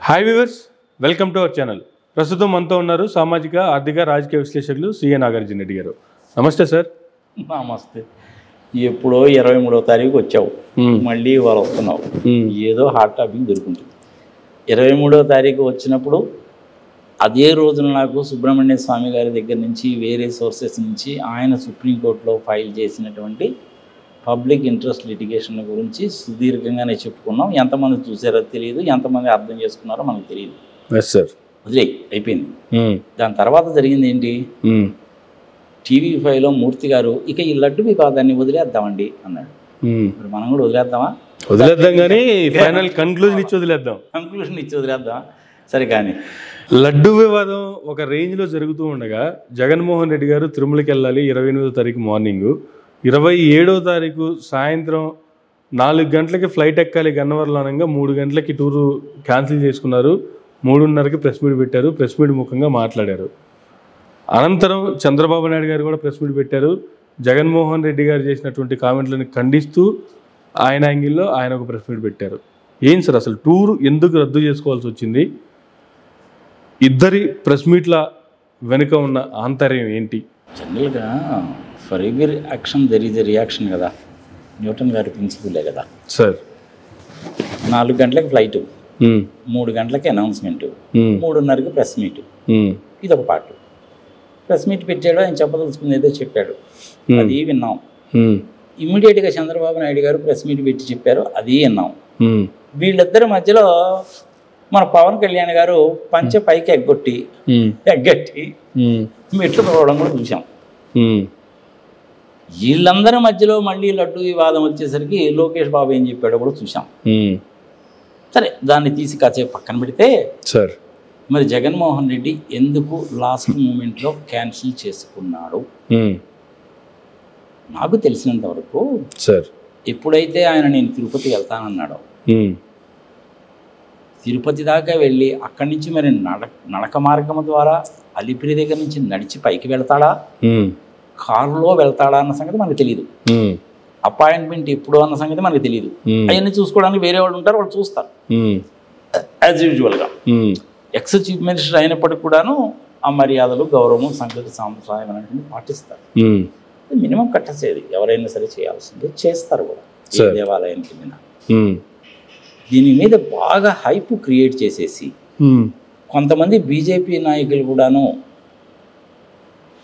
Hi viewers, welcome to our channel. ప్రస్తుతం మనతో ఉన్నారు సామాజిక ఆర్థిక రాజకీయ విశ్లేషకులు సిఏ నాగార్జున రెడ్డి గారు. నమస్తే సార్. నమస్తే. ఎప్పుడో 23వ తారీఖు వచ్చావు, మళ్ళీ ఇవాళ వస్తున్నావు. ఏదో హాట్ టాపిక్ దొరుకుతుంది. 23వ తారీఖు వచ్చినప్పుడు అదే రోజున నాకు సుబ్రహ్మణ్య స్వామి గారి దగ్గర నుంచి వేరే సోర్సెస్ నుంచి ఆయన సుప్రీంకోర్టులో ఫైల్ చేసినటువంటి పబ్లిక్ ఇంట్రెస్ట్ లిటిగేషన్ గురించి సుదీర్ఘంగానే చెప్పుకున్నాం. ఎంతమంది చూసారో తెలియదు, ఎంతమంది అర్థం చేసుకున్నారో మనకు తెలియదు. వదిలే అయిపోయింది. దాని తర్వాత జరిగింది ఏంటి? టీవీ5లో మూర్తి గారు ఇక ఈ లడ్డు వివాదాన్ని వదిలేద్దామండి అన్నాడు. మరి మనం కూడా వదిలేద్దాం కానీ ఫైనల్ కంక్లూజన్ ఇచ్చి వదిలేద్దాం. సరే, కానీ లడ్డు వివాదం ఒక రేంజ్లో జరుగుతూ ఉండగా జగన్మోహన్ రెడ్డి గారు తిరుమలకి వెళ్ళాలి 28వ తారీఖు మార్నింగ్, 27వ తారీఖు సాయంత్రం 4 గంటలకి ఫ్లైట్ ఎక్కాలి గన్నవరంలో అనగా 3 గంటలకి టూరు క్యాన్సిల్ చేసుకున్నారు. 3:30కి ప్రెస్ మీట్ పెట్టారు. ప్రెస్ మీట్ ముఖంగా మాట్లాడారు. అనంతరం చంద్రబాబు నాయుడు గారు కూడా ప్రెస్ మీట్ పెట్టారు. జగన్మోహన్ రెడ్డి గారు చేసినటువంటి కామెంట్లను ఖండిస్తూ ఆయన యాంగిల్లో ఆయన ఒక ప్రెస్ మీట్ పెట్టారు. ఏం సార్ అసలు టూర్ ఎందుకు రద్దు చేసుకోవాల్సి వచ్చింది? ఇద్దరి ప్రెస్ మీట్ల వెనుక ఉన్న ఆంతర్యం ఏంటి? జనరల్గా for every action there is a reaction కదా. న్యూటన్ గారి ప్రిన్సిపులే కదా సార్. 4 గంటలకు ఫ్లైట్, 3 గంటలకి అనౌన్స్మెంట్, 3:30కి ప్రెస్ మీట్. ఇది ఒక పార్ట్. ప్రెస్ మీట్ పెట్టాడు, ఆయన చెప్పదలుచుకుంది ఏదో చెప్పాడు, అది విన్నాం. ఇమ్మీడియట్గా చంద్రబాబు నాయుడు గారు ప్రెస్ మీట్ పెట్టి చెప్పారు, అది విన్నాం. వీళ్ళిద్దరి మధ్యలో మన పవన్ కళ్యాణ్ గారు పంచె పైకి ఎగ్గట్టి మెట్లు పోవడం కూడా చూసాం. వీళ్ళందరి మధ్యలో మళ్ళీ లడ్డు వివాదం వచ్చేసరికి లోకేష్ బాబు ఏం చెప్పాడో కూడా చూసాం. సరే, దాన్ని తీసి కాసేపు పక్కన పెడితే సార్, మరి జగన్మోహన్ రెడ్డి ఎందుకు లాస్ట్ మూమెంట్లో క్యాన్సిల్ చేసుకున్నాడు? నాకు తెలిసినంత వరకు సార్, ఎప్పుడైతే ఆయన నేను తిరుపతి వెళ్తానన్నాడో, తిరుపతి దాకా వెళ్ళి అక్కడి నుంచి మరి నడక మార్గం ద్వారా అలిపిరి దగ్గర నుంచి నడిచి పైకి వెళ్తాడా, కారులో వెళ్తాడా అన్న సంగతి మనకు తెలియదు. అపాయింట్మెంట్ ఎప్పుడు అన్న సంగతి మనకు తెలియదు. అవన్నీ చూసుకోవడానికి వేరే వాళ్ళు ఉంటారు, వాళ్ళు చూస్తారు యాజ్ యూజువల్గా. ఎక్స్ చీఫ్ మినిస్టర్ అయినప్పటికి కూడాను ఆ మర్యాదలు, గౌరవం, సంగతి సాంప్రదాయం అనేటువంటి పాటిస్తారు. మినిమం కట్టసేది ఎవరైనా సరే చేయాల్సిందే, చేస్తారు కూడా ఏ దేవాలయానికి వెళ్ళినా. దీని మీద బాగా హైప్ క్రియేట్ చేసేసి కొంతమంది బీజేపీ నాయకులు కూడాను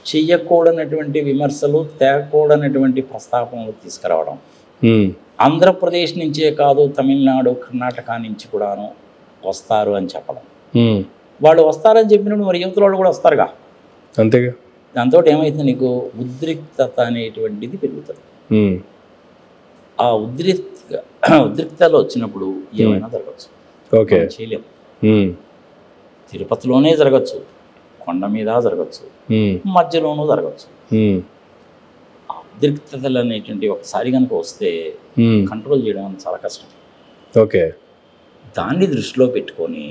చెయ్యకూడనటువంటి విమర్శలు, తేకూడనటువంటి ప్రస్తాపనలు తీసుకురావడం. ఆంధ్రప్రదేశ్ నుంచే కాదు, తమిళనాడు, కర్ణాటక నుంచి కూడాను వస్తారు అని చెప్పడం. వాళ్ళు వస్తారని చెప్పినప్పుడు మరి యువతల వాళ్ళు కూడా వస్తారుగా, అంతేగా. దాంతో ఏమైతుంది, నీకు ఉద్రిక్తత అనేటువంటిది పెరుగుతుంది. ఆ ఉద్రిక్తలో వచ్చినప్పుడు ఏమైనా జరగచ్చు. చేయలేము. తిరుపతిలోనే జరగచ్చు, కొండ మీద జరగచ్చు, మధ్యలోనూ జరగచ్చు. ఆ ఉద్రిక్తతలు అనేటువంటి ఒకసారి కనుక వస్తే కంట్రోల్ చేయడం చాలా కష్టం. ఓకే, దాన్ని దృష్టిలో పెట్టుకొని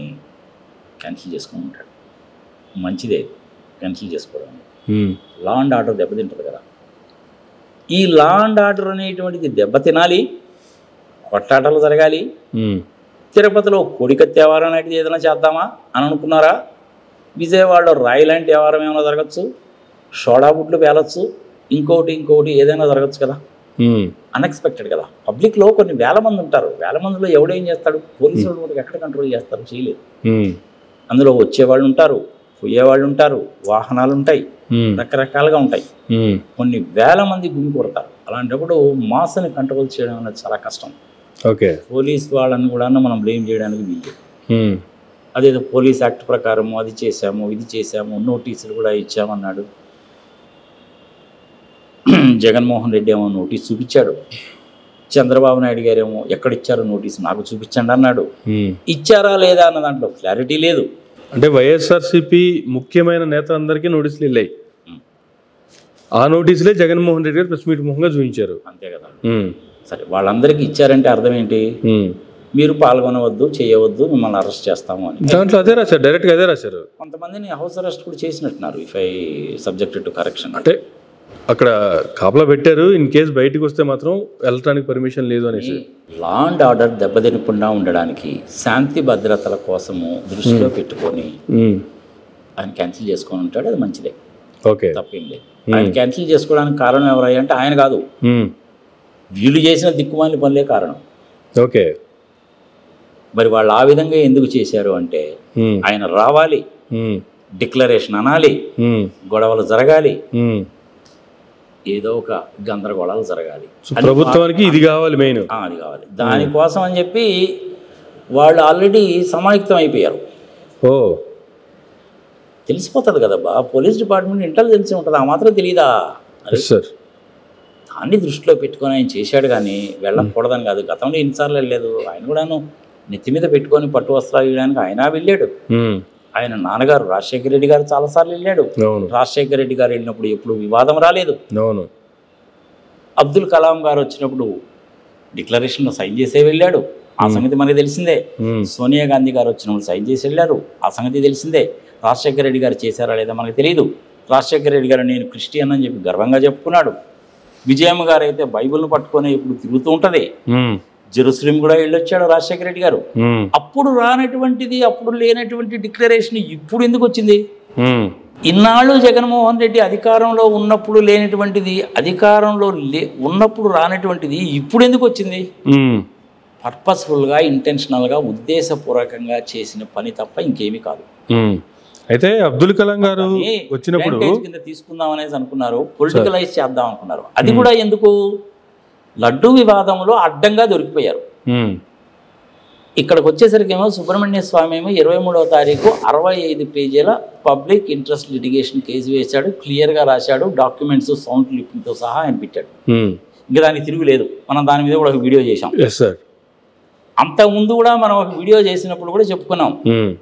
క్యాన్సిల్ చేసుకుని ఉంటాడు. మంచిదే క్యాన్సిల్ చేసుకోవడం. లా అండ్ ఆర్డర్ దెబ్బతింటుంది కదా. ఈ లా అండ్ ఆర్డర్ అనేటువంటిది దెబ్బతినాలి, కొట్లాటలు జరగాలి. తిరుపతిలో కోడికత్తి వ్యవహారం లాంటిది ఏదైనా చేద్దామా అని అనుకున్నారా? విజయవాడలో రాయి లాంటి వ్యవహారం ఏమైనా జరగచ్చు, సోడా బుడ్లు పేలచ్చు, ఇంకోటి ఏదైనా జరగచ్చు కదా. అన్ఎక్స్పెక్టెడ్ కదా. పబ్లిక్లో కొన్ని వేల మంది ఉంటారు. వేల మందిలో ఎవడేం చేస్తాడు? పోలీసులు కూడా ఎక్కడ కంట్రోల్ చేస్తారు? చేయలేదు. అందులో వచ్చేవాళ్ళు ఉంటారు, పోయేవాళ్ళు ఉంటారు, వాహనాలు ఉంటాయి, రకరకాలుగా ఉంటాయి. కొన్ని వేల మంది గుమి కొడతారు. అలాంటప్పుడు మాస్ని కంట్రోల్ చేయడం అనేది చాలా కష్టం. ఓకే, పోలీస్ వాళ్ళని కూడా మనం బ్లేమ్ చేయడానికి వీలు. అదేదో పోలీస్ యాక్ట్ ప్రకారము అది చేశాము, ఇది చేశాము, నోటీసులు కూడా ఇచ్చామన్నాడు. జగన్మోహన్ రెడ్డి ఏమో నోటీస్ చూపించాడు, చంద్రబాబు నాయుడు గారు ఏమో ఎక్కడిచ్చారో నోటీసు నాకు చూపించండి అన్నాడు. ఇచ్చారా లేదా అన్న దాంట్లో క్లారిటీ లేదు. అంటే వైఎస్ఆర్సీపీ ముఖ్యమైన నేత అందరికీ నోటీసులు వెళ్ళాయి. ఆ నోటీసులే జగన్మోహన్ రెడ్డి గారు ప్రెస్ మీట్ ముఖంగా చూపించారు. అంతే కదా. సరే, వాళ్ళందరికీ ఇచ్చారంటే అర్థం ఏంటి? మీరు పాల్గొనవద్దు, చేయవద్దు, మిమ్మల్ని అరెస్ట్ చేస్తాము అని. దాంట్లో అదే రాశారు, డైరెక్ట్గా అదే రాశారు. కొంతమందిని హౌస్ అరెస్ట్ కూడా చేసినట్టున్నారు, if I subjected to correction. అంటే అక్కడ కాపలా పెట్టారు, ఇన్ కేస్ బయటకు వస్తే మాత్రం వెళ్ళటానికి పర్మిషన్ లేదు అనేసి. లా అండ్ ఆర్డర్ దెబ్బతినకుండా ఉండడానికి శాంతి భద్రతల కోసము దృష్టిలో పెట్టుకొని ఆయన క్యాన్సిల్ చేసుకొని ఉంటాడు. అది మంచిదే, ఓకే, తప్పేం లేదు. ఆయన క్యాన్సిల్ చేసుకోవడానికి కారణం ఎవరయ్యా అంటే ఆయన కాదు, వీళ్ళు చేసిన దిక్కుమాలిన పనులే కారణం. ఓకే, మరి వాళ్ళు ఆ విధంగా ఎందుకు చేశారు అంటే ఆయన రావాలి, డిక్లరేషన్ అనాలి, గొడవలు జరగాలి, ఏదో ఒక గందరగోళాలు జరగాలి, ప్రభుత్వానికి ఇది కావాలి, మెయిన్ అది కావాలి. దానికోసం అని చెప్పి వాళ్ళు ఆల్రెడీ సమాయుక్తం అయిపోయారు. ఓ, తెలిసిపోతుంది కదబ్బా, పోలీస్ డిపార్ట్మెంట్ ఇంటెలిజెన్స్ ఉంటుంది, ఆ మాత్రం తెలియదా? సార్, దాన్ని దృష్టిలో పెట్టుకొని ఆయన చేశాడు, కానీ వెళ్ళకూడదని కాదు. గతంలో ఎన్నిసార్లు వెళ్ళలేదు ఆయన కూడాను, నెత్తి మీద పెట్టుకొని పట్టు వస్త్రాలు వేయడానికి ఆయన వెళ్ళాడు. ఆయన నాన్నగారు రాజశేఖర రెడ్డి గారు చాలాసార్లు వెళ్ళాడు. రాజశేఖర రెడ్డి గారు వెళ్ళినప్పుడు ఎప్పుడు వివాదం రాలేదు. అబ్దుల్ కలాం గారు వచ్చినప్పుడు డిక్లరేషన్లో సైన్ చేసే వెళ్ళాడు, ఆ సంగతి మనకి తెలిసిందే. సోనియా గాంధీ గారు వచ్చినప్పుడు సైన్ చేసి వెళ్ళారు, ఆ సంగతి తెలిసిందే. రాజశేఖర రెడ్డి గారు చేశారా లేదా మనకు తెలియదు. రాజశేఖర రెడ్డి గారు నేను క్రిస్టియన్ అని చెప్పి గర్వంగా చెప్పుకున్నాడు. విజయమ్మ గారు అయితే బైబిల్ను పట్టుకొని ఇప్పుడు తిరుగుతూ ఉంటుంది. జెరూసలేం కూడా వెళ్ళొచ్చాడు రాజశేఖర రెడ్డి గారు. అప్పుడు రానటువంటిది, అప్పుడు లేనటువంటి డిక్లరేషన్ ఇప్పుడు ఎందుకు వచ్చింది? ఇన్నాళ్ళు జగన్మోహన్ రెడ్డి అధికారంలో ఉన్నప్పుడు లేనటువంటిది, అధికారంలో ఉన్నప్పుడు రానటువంటిది ఇప్పుడు ఎందుకు వచ్చింది? పర్పస్ఫుల్గా, ఇంటెన్షనల్గా, ఉద్దేశపూర్వకంగా చేసిన పని తప్ప ఇంకేమీ కాదు. అయితే అబ్దుల్ కలాం గారు వచ్చినప్పుడు కింద తీసుకుందాం అనేసి అనుకున్నారు, పొలిటికలైజ్ చేద్దాం అనుకున్నారు. అది కూడా ఎందుకు? లడ్డూ వివాదంలో అడ్డంగా దొరికిపోయారు. ఇక్కడికి వచ్చేసరికి ఏమో సుబ్రహ్మణ్య స్వామి ఏమో 23వ తారీఖు 65 పేజీల పబ్లిక్ ఇంట్రెస్ట్ లిటిగేషన్ కేసు వేశాడు, క్లియర్గా రాశాడు, డాక్యుమెంట్స్ సౌండ్ క్లిప్పింగ్తో సహా ఆయన పెట్టాడు. ఇంకా దానికి తిరుగులేదు. మనం దాని మీద కూడా ఒక వీడియో చేశాం. అంతకుముందు కూడా మనం ఒక వీడియో చేసినప్పుడు కూడా చెప్పుకున్నాం,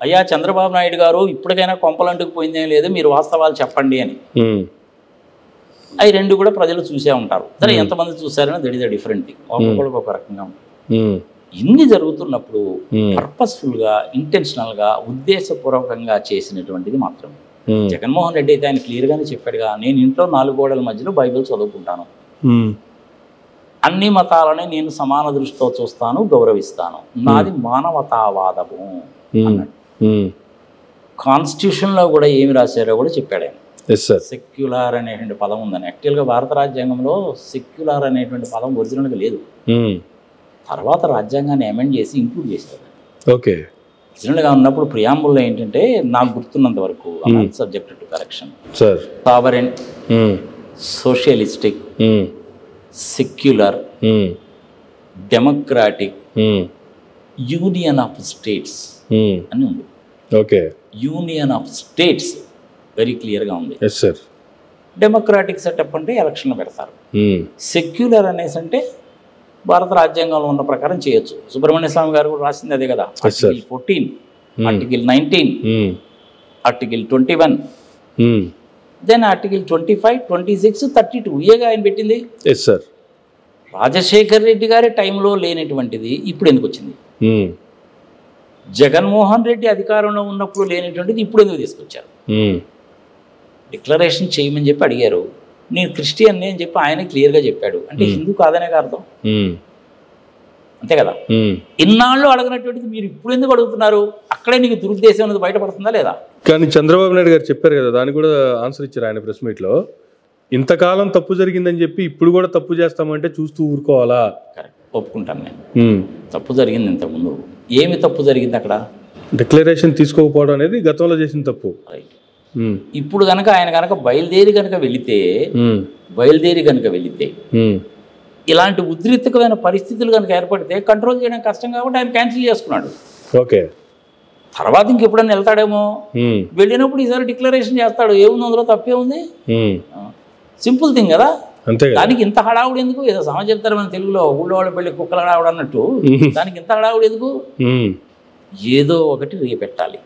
అయ్యా చంద్రబాబు నాయుడు గారు ఇప్పటికైనా కొంపలంటుకు పోయిందేం లేదు, మీరు వాస్తవాలు చెప్పండి అని. అవి రెండు కూడా ప్రజలు చూసే ఉంటారు. సరే, ఎంతమంది చూసారని that is the different thing. ఒక్కొక్కరికి ఒక రకంగా ఉంటుంది. ఇన్ని జరుగుతున్నప్పుడు పర్పస్ఫుల్గా, ఇంటెన్షనల్గా, ఉద్దేశపూర్వకంగా చేసినటువంటిది మాత్రం జగన్మోహన్ రెడ్డి అయితే ఆయన క్లియర్గానే చెప్పాడుగా, నేను ఇంట్లో 4 గోడల మధ్యలో బైబిల్ చదువుకుంటాను, అన్ని మతాలని నేను సమాన దృష్టితో చూస్తాను, గౌరవిస్తాను, నాది మానవతావాదము అన్నాడు. కాన్స్టిట్యూషన్లో కూడా ఏమి రాశారో కూడా చెప్పాడు ఆయన. సెక్యులర్ అనేటువంటి పదం ఉందని. యాక్చువల్గా భారత రాజ్యాంగంలో సెక్యులర్ అనేటువంటి పదం ఒరిజినల్గా లేదు. తర్వాత రాజ్యాంగాన్ని అమెండ్ చేసి ఇంక్లూడ్ చేశారు. ఓకే, ఒరిజినల్గా ఉన్నప్పుడు ప్రియాంబుల్లో ఏంటంటే నాకు గుర్తున్నంత వరకు subject to correction, sovereign, socialistic, secular, democratic, union of states అని ఉంది. Okay, union of states very క్లియర్గా ఉంది. డెమోక్రాటిక్ సెటప్ అంటే ఎలక్షన్లు పెడతారు. సెక్యులర్ అనేసి అంటే భారత రాజ్యాంగంలో ఉన్న ప్రకారం చేయొచ్చు. సుబ్రహ్మణ్య స్వామి గారు కూడా రాసింది అదే కదా, article 14, article 19, article 21, then article 25, 26, 32 ఇయేగా ఆయన పెట్టింది. రాజశేఖర్ రెడ్డి గారి టైంలో లేనటువంటిది ఇప్పుడు ఎందుకు వచ్చింది? జగన్మోహన్ రెడ్డి అధికారంలో ఉన్నప్పుడు లేనటువంటిది ఇప్పుడు ఎందుకు తీసుకొచ్చారు? డిక్లరేషన్ చేయమని చెప్పి అడిగారు, నేను క్రిస్టియన్ని అని చెప్పి ఆయన క్లియర్గా చెప్పాడు. అంటే హిందూ కాదనే అర్థం, అంతే కదా? ఇన్నాళ్ళు అడగనటువంటిది మీరు ఇప్పుడు ఎందుకు అడుగుతున్నారు? అక్కడే నీకు దురుద్దేశం అనేది బయటపడుతుందా లేదా? కానీ చంద్రబాబు నాయుడు గారు చెప్పారు కదా, దానికి కూడా ఆన్సర్ ఇచ్చారు ఆయన ప్రెస్ మీట్లో. ఇంతకాలం తప్పు జరిగిందని చెప్పి ఇప్పుడు కూడా తప్పు చేస్తామంటే చూస్తూ ఊరుకోవాలా? కరెక్ట్, ఒప్పుకుంటాను నేను. తప్పు జరిగింది ఇంతకుముందు. ఏమి తప్పు జరిగింది అక్కడ? డిక్లరేషన్ తీసుకోకపోవడం అనేది గతంలో చేసిన తప్పు. రైట్. ఇప్పుడు కనుక ఆయన కనుక బయలుదేరి కనుక వెళితే ఇలాంటి ఉద్రిక్తమైన పరిస్థితులు కనుక ఏర్పడితే కంట్రోల్ చేయడం కష్టం కాబట్టి ఆయన క్యాన్సిల్ చేసుకున్నాడు. ఓకే, తర్వాత ఇంకెప్పుడన్నా వెళ్తాడేమో, వెళ్ళినప్పుడు ఈసారి డిక్లరేషన్ చేస్తాడు. ఏముంది అందులో, తప్పే ఉంది? సింపుల్ థింగ్ కదా. దానికి ఇంత హడావుడు ఎందుకు? ఏదో సమాజం చెప్తారు మన తెలుగులో, ఊళ్ళో వాళ్ళ పెళ్ళి కుక్కల హడావుడు అన్నట్టు. దానికి ఇంత హడావుడు ఎందుకు? ఏదో ఒకటి రేపెట్టాలి.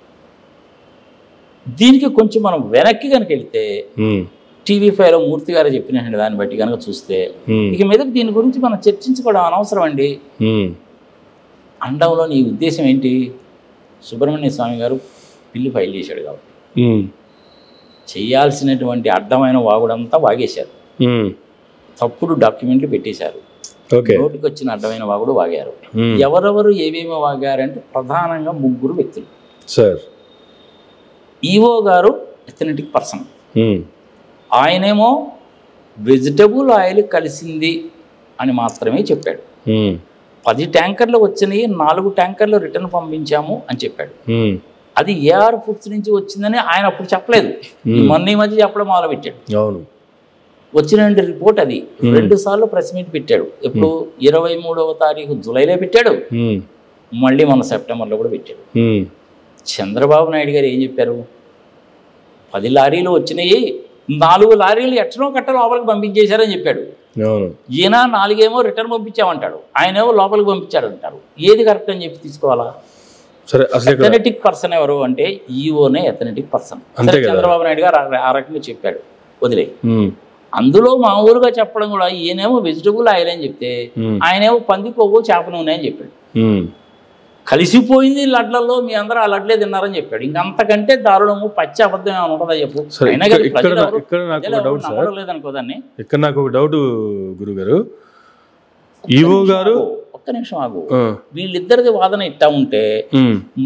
దీనికి కొంచెం మనం వెనక్కి కనుక వెళితే TV5లో మూర్తి గారు చెప్పిన దాన్ని బట్టి కనుక చూస్తే ఇక మీద దీని గురించి మనం చర్చించుకోవడం అనవసరం అండి. అండంలో నీ ఉద్దేశం ఏంటి? సుబ్రహ్మణ్య స్వామి గారు బిల్లు ఫైల్ చేశాడు కాబట్టి చేయాల్సినటువంటి అడ్డమైన వాగుడంతా వాగేశారు. తప్పుడు డాక్యుమెంట్లు పెట్టేశారు. ఓకే. నోటికి వచ్చిన అడ్డమైన వాగుడు వాగారు. ఎవరెవరు ఏమేమి వాగారంటే ప్రధానంగా 3 వ్యక్తులు. సార్, ఈఓ గారు ఎథనెటిక్ పర్సన్, ఆయనేమో వెజిటబుల్ ఆయిల్ కలిసింది అని మాత్రమే చెప్పాడు. 10 ట్యాంకర్లు వచ్చినాయి, 4 ట్యాంకర్లు రిటర్న్ పంపించాము అని చెప్పాడు. అది ఏఆర్ ఫుడ్స్ నుంచి వచ్చిందని ఆయన అప్పుడు చెప్పలేదు, మొన్న ఈ మధ్య చెప్పడం మొదలుపెట్టాడు. అవును, వచ్చిన రిపోర్ట్ అది. 2 సార్లు ప్రెస్ మీట్ పెట్టాడు. ఇప్పుడు 23వ తారీఖు జూలైలో పెట్టాడు, మళ్ళీ మొన్న సెప్టెంబర్లో కూడా పెట్టాడు. చంద్రబాబు నాయుడు గారు ఏం చెప్పారు? 10 లారీలు వచ్చినాయి, 4 లారీలు ఎట్టనో కట్ట లోపలికి పంపించేశారని చెప్పాడు. ఈయన 4 రిటర్న్ పంపించామంటాడు, ఆయనేమో లోపలికి పంపించాడు అంటారు. ఏది కరెక్ట్ అని చెప్పి తీసుకోవాలా? ఎథనెటిక్ పర్సన్ ఎవరు అంటే ఈఓనే ఎథనెటిక్ పర్సన్. చంద్రబాబు నాయుడు గారు ఆ రకంగా చెప్పాడు, వదిలే. అందులో మామూలుగా చెప్పడం కూడా ఈయనేమో వెజిటబుల్ ఆయిల్ అని చెప్తే ఆయనేమో పంది కొవ్వు చేప నూనె అని చెప్పాడు. కలిసిపోయింది లడ్లలో, మీ అందరూ ఆ లడ్లే తిన్నారని చెప్పాడు. ఇంకంతకంటే దారుణము పచ్చి అబద్ధం ఏమైనా ఉంటుందా చెప్పు? లేదనుకోదాన్ని. ఇక్కడ నాకు ఒక డౌట్ గురుగారు, ఈవో గారు ఒక్క నిమిషం ఆగు. వీళ్ళిద్దరిది వాదన ఇట్టా ఉంటే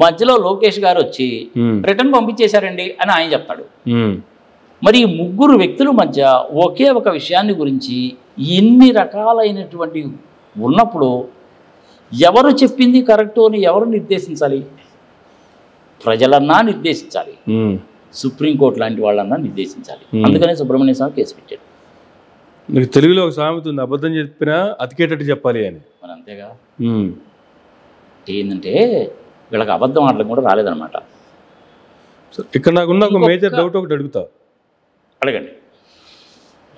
మధ్యలో లోకేష్ గారు వచ్చి రిటర్న్ పంపించేశారండి అని ఆయన చెప్తాడు. మరి ఈ 3 వ్యక్తుల మధ్య ఒకే ఒక విషయాన్ని గురించి ఎన్ని రకాలైనటువంటి ఉన్నప్పుడు ఎవరు చెప్పింది కరెక్టు అని ఎవరు నిర్దేశించాలి? ప్రజలన్నా నిర్దేశించాలి, సుప్రీంకోర్టు లాంటి వాళ్ళన్నా నిర్దేశించాలి. అందుకనే సుబ్రహ్మణ్య స్వామి కేసు పెట్టాడు. మీకు తెలుగులో ఒక సామెత ఉంది, అబద్ధం చెప్పినా అతికేటట్టు చెప్పాలి అని. మరి అంతేగా. ఏంటంటే వీళ్ళకి అబద్ధం ఆడడం కూడా రాలేదన్నమాట. ఇక్కడ నాకున్న ఒక మేజర్ డౌట్ ఒకటి అడుగుతా, అడగండి.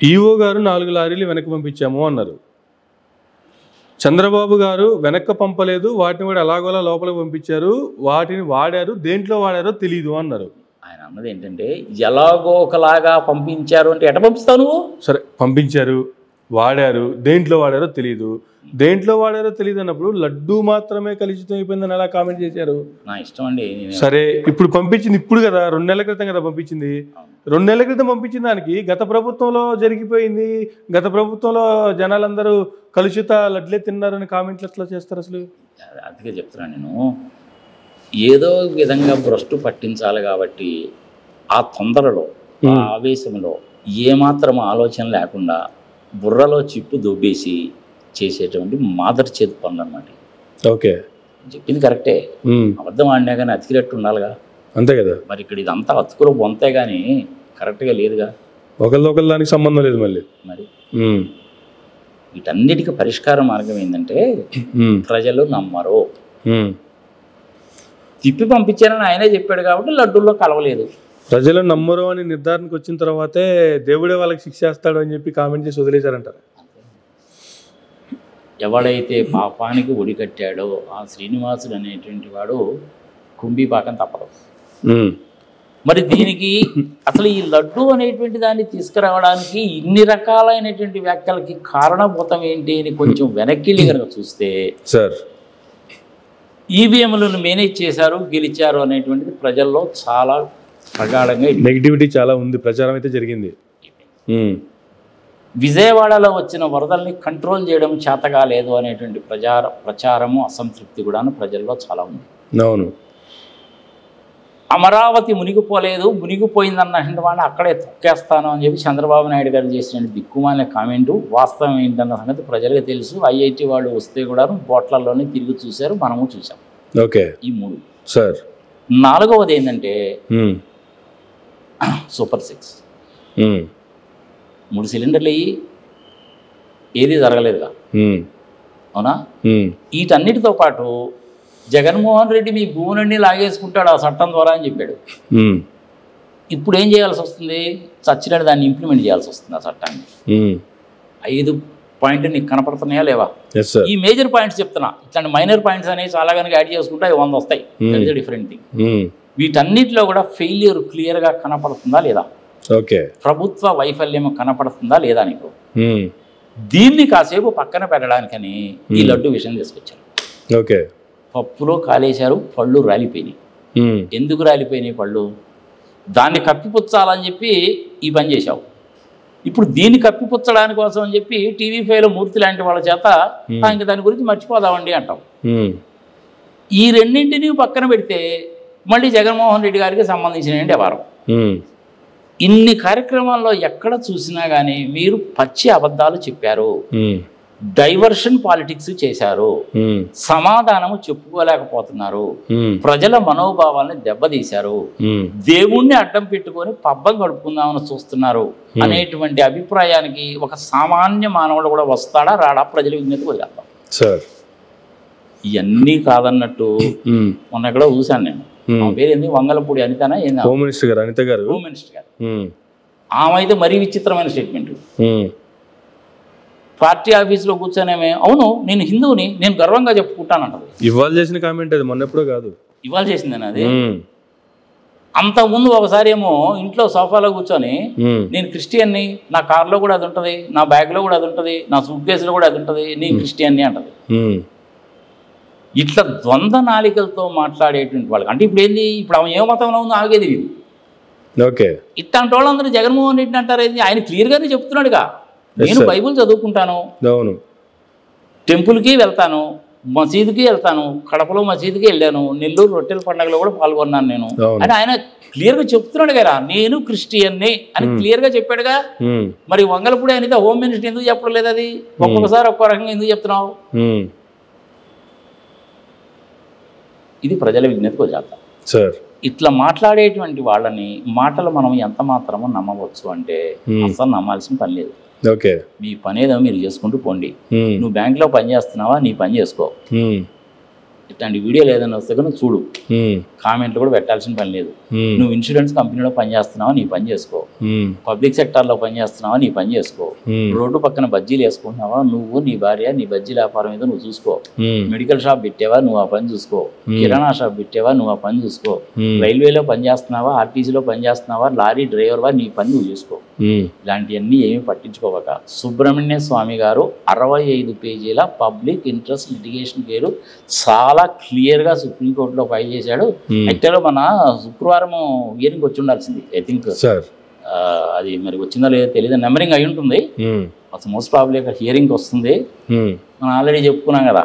ఈఓ గారు 4 లారీలు వెనక్కి పంపించాము అన్నారు. చంద్రబాబు గారు వెనక్కి పంపలేదు, వాటిని కూడా ఎలాగోలా లోపలికి పంపించారు, వాటిని వాడారు, దేంట్లో వాడారో తెలీదు అన్నారు. ఆయన అన్నది ఏంటంటే ఎలాగో ఒకలాగా పంపించారు అంటే ఎట పంపిస్తావు నువ్వు? సరే, పంపించారు, వాడారు, దేంట్లో వాడారో తెలీదు. దేంట్లో వాడారో తెలియదు అన్నప్పుడు లడ్డూ మాత్రమే కలుషితం అయిపోయిందని ఎలా కామెంట్ చేశారు? నా ఇష్టం అండి. సరే, ఇప్పుడు పంపించింది ఇప్పుడు కదా, 2 నెలల క్రితం కదా పంపించింది. 2 నెలల క్రితం పంపించిన దానికి గత ప్రభుత్వంలో జరిగిపోయింది, గత ప్రభుత్వంలో జనాలందరూ కలుషిత లడ్లే తిన్నారని కామెంట్లు ఎట్లా చేస్తారు అసలు? అందుకే చెప్తున్నాను నేను, ఏదో విధంగా భ్రష్టు పట్టించాలి కాబట్టి ఆ తొందరలో, ఆ ఆవేశంలో ఏమాత్రం ఆలోచన లేకుండా బుర్రలో చిప్పు దొబ్బేసి చేసేటువంటి మాదర్ చేతి పనులు అన్నమాట. ఓకే, చెప్పింది కరెక్టే. అబద్ధం ఆడినా కానీ అతికినట్టు ఉండాలిగా, అంతే కదా. మరి ఇక్కడ ఇదంతా అతుకులో బొంతే కానీ కరెక్ట్గా లేదుగా, ఒకళ్ళ దానికి సంబంధం లేదు మళ్ళీ. మరి వీటన్నిటికీ పరిష్కార మార్గం ఏంటంటే ప్రజలు నమ్మరు. తిప్పి పంపించారని ఆయనే చెప్పాడు కాబట్టి లడ్డూల్లో కలవలేదు. ప్రజలు నమ్మరు అని నిర్ధారణకు వచ్చిన తర్వాతే దేవుడే వాళ్ళకి శిక్ష చేస్తాడు అని చెప్పి కామెంట్ చేసి వదిలేశారంటారు. ఎవడైతే పాపానికి ఒడి కట్టాడో ఆ శ్రీనివాసుడు అనేటువంటి వాడు కుంభీపాకం తప్పదు. మరి దీనికి అసలు ఈ లడ్డు అనేటువంటి దాన్ని తీసుకురావడానికి ఇన్ని రకాలైనటువంటి వ్యాఖ్యలకి కారణభూతం ఏంటి అని కొంచెం వెనక్కి కనుక చూస్తే, సార్, ఈవీఎంలను మేనేజ్ చేశారు, గెలిచారు అనేటువంటిది ప్రజల్లో చాలా ప్రగాఢంగా నెగిటివిటీ చాలా ఉంది, ప్రచారం అయితే జరిగింది. విజయవాడలో వచ్చిన వరదల్ని కంట్రోల్ చేయడం చేతగాలేదు అనేటువంటి ప్రచారము, అసంతృప్తి కూడా ప్రజల్లో చాలా ఉంది. అవును, అమరావతి మునిగిపోలేదు, మునిగిపోయిందన్న వాడిని అక్కడే తొక్కేస్తాను అని చెప్పి చంద్రబాబు నాయుడు గారు చేసిన దిక్కుమాలిన కామెంటు వాస్తవం ఏంటన్న సంగతి ప్రజలకు తెలుసు. ఐఐటి వాళ్ళు వస్తే కూడా బోట్లలోనే తిరిగి చూశారు, మనము చూసాం. ఓకే, ఈ 3. సార్, 4వది ఏంటంటే సూపర్ 6. 3 సిలిండర్లు అయ్యి ఏది జరగలేదుగా, అవునా? వీటన్నిటితో పాటు జగన్మోహన్ రెడ్డి మీ భూములన్నీ లాగేసుకుంటాడు ఆ చట్టం ద్వారా అని చెప్పాడు. ఇప్పుడు ఏం చేయాల్సి వస్తుంది? చచ్చినట్టు దాన్ని ఇంప్లిమెంట్ చేయాల్సి వస్తుంది ఆ చట్టాన్ని. 5 పాయింట్లు నీకు కనపడుతున్నాయా లేవా? ఈ మేజర్ పాయింట్స్ చెప్తున్నా, ఇట్లాంటి మైనర్ పాయింట్స్ అనేవి చాలా కనుక యాడ్ చేసుకుంటే 100 వస్తాయి. Different thing. వీటన్నిటిలో కూడా ఫెయిల్యూర్ క్లియర్గా కనపడుతుందా లేదా? ఓకే, ప్రభుత్వ వైఫల్యం కనపడుతుందా లేదా నీకు? దీన్ని కాసేపు పక్కన పెట్టడానికని ఈ లడ్డు విషయం తీసుకొచ్చారు. ఓకే, పప్పులో కాలేశారు, పళ్ళు రాలిపోయినాయి. ఎందుకు రాలిపోయినాయి పళ్ళు? దాన్ని కప్పిపుచ్చాలని చెప్పి ఈ పని చేశావు. ఇప్పుడు దీన్ని కప్పిపుచ్చడానికి కోసం అని చెప్పి టీవీ5లో మూర్తి లాంటి వాళ్ళ చేత ఇంక దాని గురించి మర్చిపోదామండి అంటాం. ఈ రెండింటినీ పక్కన పెడితే మళ్ళీ జగన్మోహన్ రెడ్డి గారికి సంబంధించిన వ్యవహారం. ఇన్ని కార్యక్రమాల్లో ఎక్కడ చూసినా కానీ మీరు పచ్చి అబద్ధాలు చెప్పారు, డైవర్షన్ పాలిటిక్స్ చేశారు, సమాధానము చెప్పుకోలేకపోతున్నారు, ప్రజల మనోభావాల్ని దెబ్బతీశారు, దేవుణ్ణి అడ్డం పెట్టుకొని పబ్బం గడుపుకుందామని చూస్తున్నారు అనేటువంటి అభిప్రాయానికి ఒక సామాన్య మానవుడు కూడా వస్తాడా రాడా ప్రజల విజ్ఞత వదిలేద్దాం. ఇవన్నీ కాదన్నట్టు మొన్న ఎక్కడో చూశాను నేను, పేరేంది వంగలపూడి అనితనా ఏంది, హోమ్ మినిస్టర్ గారు అనిత గారు, హోమ్ మినిస్టర్ గారు. ఆమె అయితే మరీ విచిత్రమైన స్టేట్మెంట్. పార్టీ ఆఫీసులో కూర్చొనేమే అవును నేను హిందువుని నేను గర్వంగా చెప్పుకుంటానంటది. ఇవాళ చేసిన కామెంట్ అది, మొన్న ఎప్పుడో కాదు, ఇవాళ చేసిందని. అది అంతకుముందు ఒకసారి ఏమో ఇంట్లో సోఫాలో కూర్చొని నేను క్రిస్టియన్ని, నా కార్లో కూడా అది ఉంటుంది, నా బ్యాగ్లో కూడా అది ఉంటుంది, నా సూట్ కేసులో కూడా అది ఉంటుంది, నేను క్రిస్టియన్ని అంటది. ఇట్లా ద్వంద్వ నాలికలతో మాట్లాడేటువంటి వాళ్ళకి అంటే ఇప్పుడు ఏంది, ఇప్పుడు ఆమె ఏ మతంలో ఉందో ఆగేది ఇది. ఇట్లాంటి వాళ్ళందరూ జగన్మోహన్ రెడ్డిని అంటారు ఏంది, ఆయన క్లియర్గానే చెప్తున్నాడుగా, నేను బైబుల్ చదువుకుంటాను, టెంపుల్కి వెళ్తాను, మసీదుకి వెళ్తాను, కడపలో మసీదుకి వెళ్ళాను, నెల్లూరు రొట్టెల పండుగలో కూడా పాల్గొన్నాను నేను అని ఆయన క్లియర్గా చెప్తున్నాడు కదా, నేను క్రిస్టియన్ని అని క్లియర్గా చెప్పాడుగా. మరి వంగలపూడి అనేది హోమ్ మినిస్టర్ ఎందుకు చెప్పడం లేదు? అది ఒక్కొక్కసారి ఒక్కో రకంగా ఎందుకు చెప్తున్నావు? ఇది ప్రజల విజ్ఞతకు వదిలేద్దాం. ఇట్లా మాట్లాడేటువంటి వాళ్ళని మాటలు మనం ఎంత మాత్రమో నమ్మవచ్చు అంటే అసలు నమ్మాల్సిన పని లేదు. మీ పని ఏదో మీరు చేసుకుంటూ పోండి. నువ్వు బ్యాంక్లో పని చేస్తున్నావా, నీ పని చేసుకో. ఇట్లాంటి వీడియోలు ఏదైనా వస్తే నువ్వు చూడు, కామెంట్లు కూడా పెట్టాల్సిన పని లేదు. నువ్వు ఇన్సూరెన్స్ కంపెనీలో పని చేస్తున్నావా, నీ పని చేసుకో. పబ్లిక్ సెక్టార్లో పని చేస్తున్నావా, నీ పని చేసుకో. రోడ్డు పక్కన బజ్జీలు వేసుకుంటున్నావా, నువ్వు నీ భార్య నీ బజ్జీ వ్యాపారం ఏదో నువ్వు చూసుకో. మెడికల్ షాప్ పెట్టావా, నువ్వు ఆ పని చూసుకో. కిరాణా షాప్ పెట్టావా, నువ్వు ఆ పని చూసుకో. రైల్వేలో పని చేస్తున్నావా, ఆర్టీసీలో పని చేస్తున్నావా, లారీ డ్రైవర్వా, నీ పని నువ్వు చూసుకో. ఇలాంటివన్నీ ఏమీ పట్టించుకోవక సుబ్రహ్మణ్య స్వామి గారు 65 పేజీల పబ్లిక్ ఇంట్రెస్ట్ లిటిగేషన్ కేసు చాలా క్లియర్గా సుప్రీంకోర్టులో ఫైల్ చేశాడు. యాక్చువల్గా మన శుక్రవారం హియరింగ్ వచ్చి ఉండాల్సింది. ఐ థింక్ అది మరి వచ్చిందో లేదో తెలియదు, నెంబరింగ్ అయి ఉంటుంది. మోస్ట్ ప్రాబ్లీ హియరింగ్ వస్తుంది. మనం ఆల్రెడీ చెప్పుకున్నాం కదా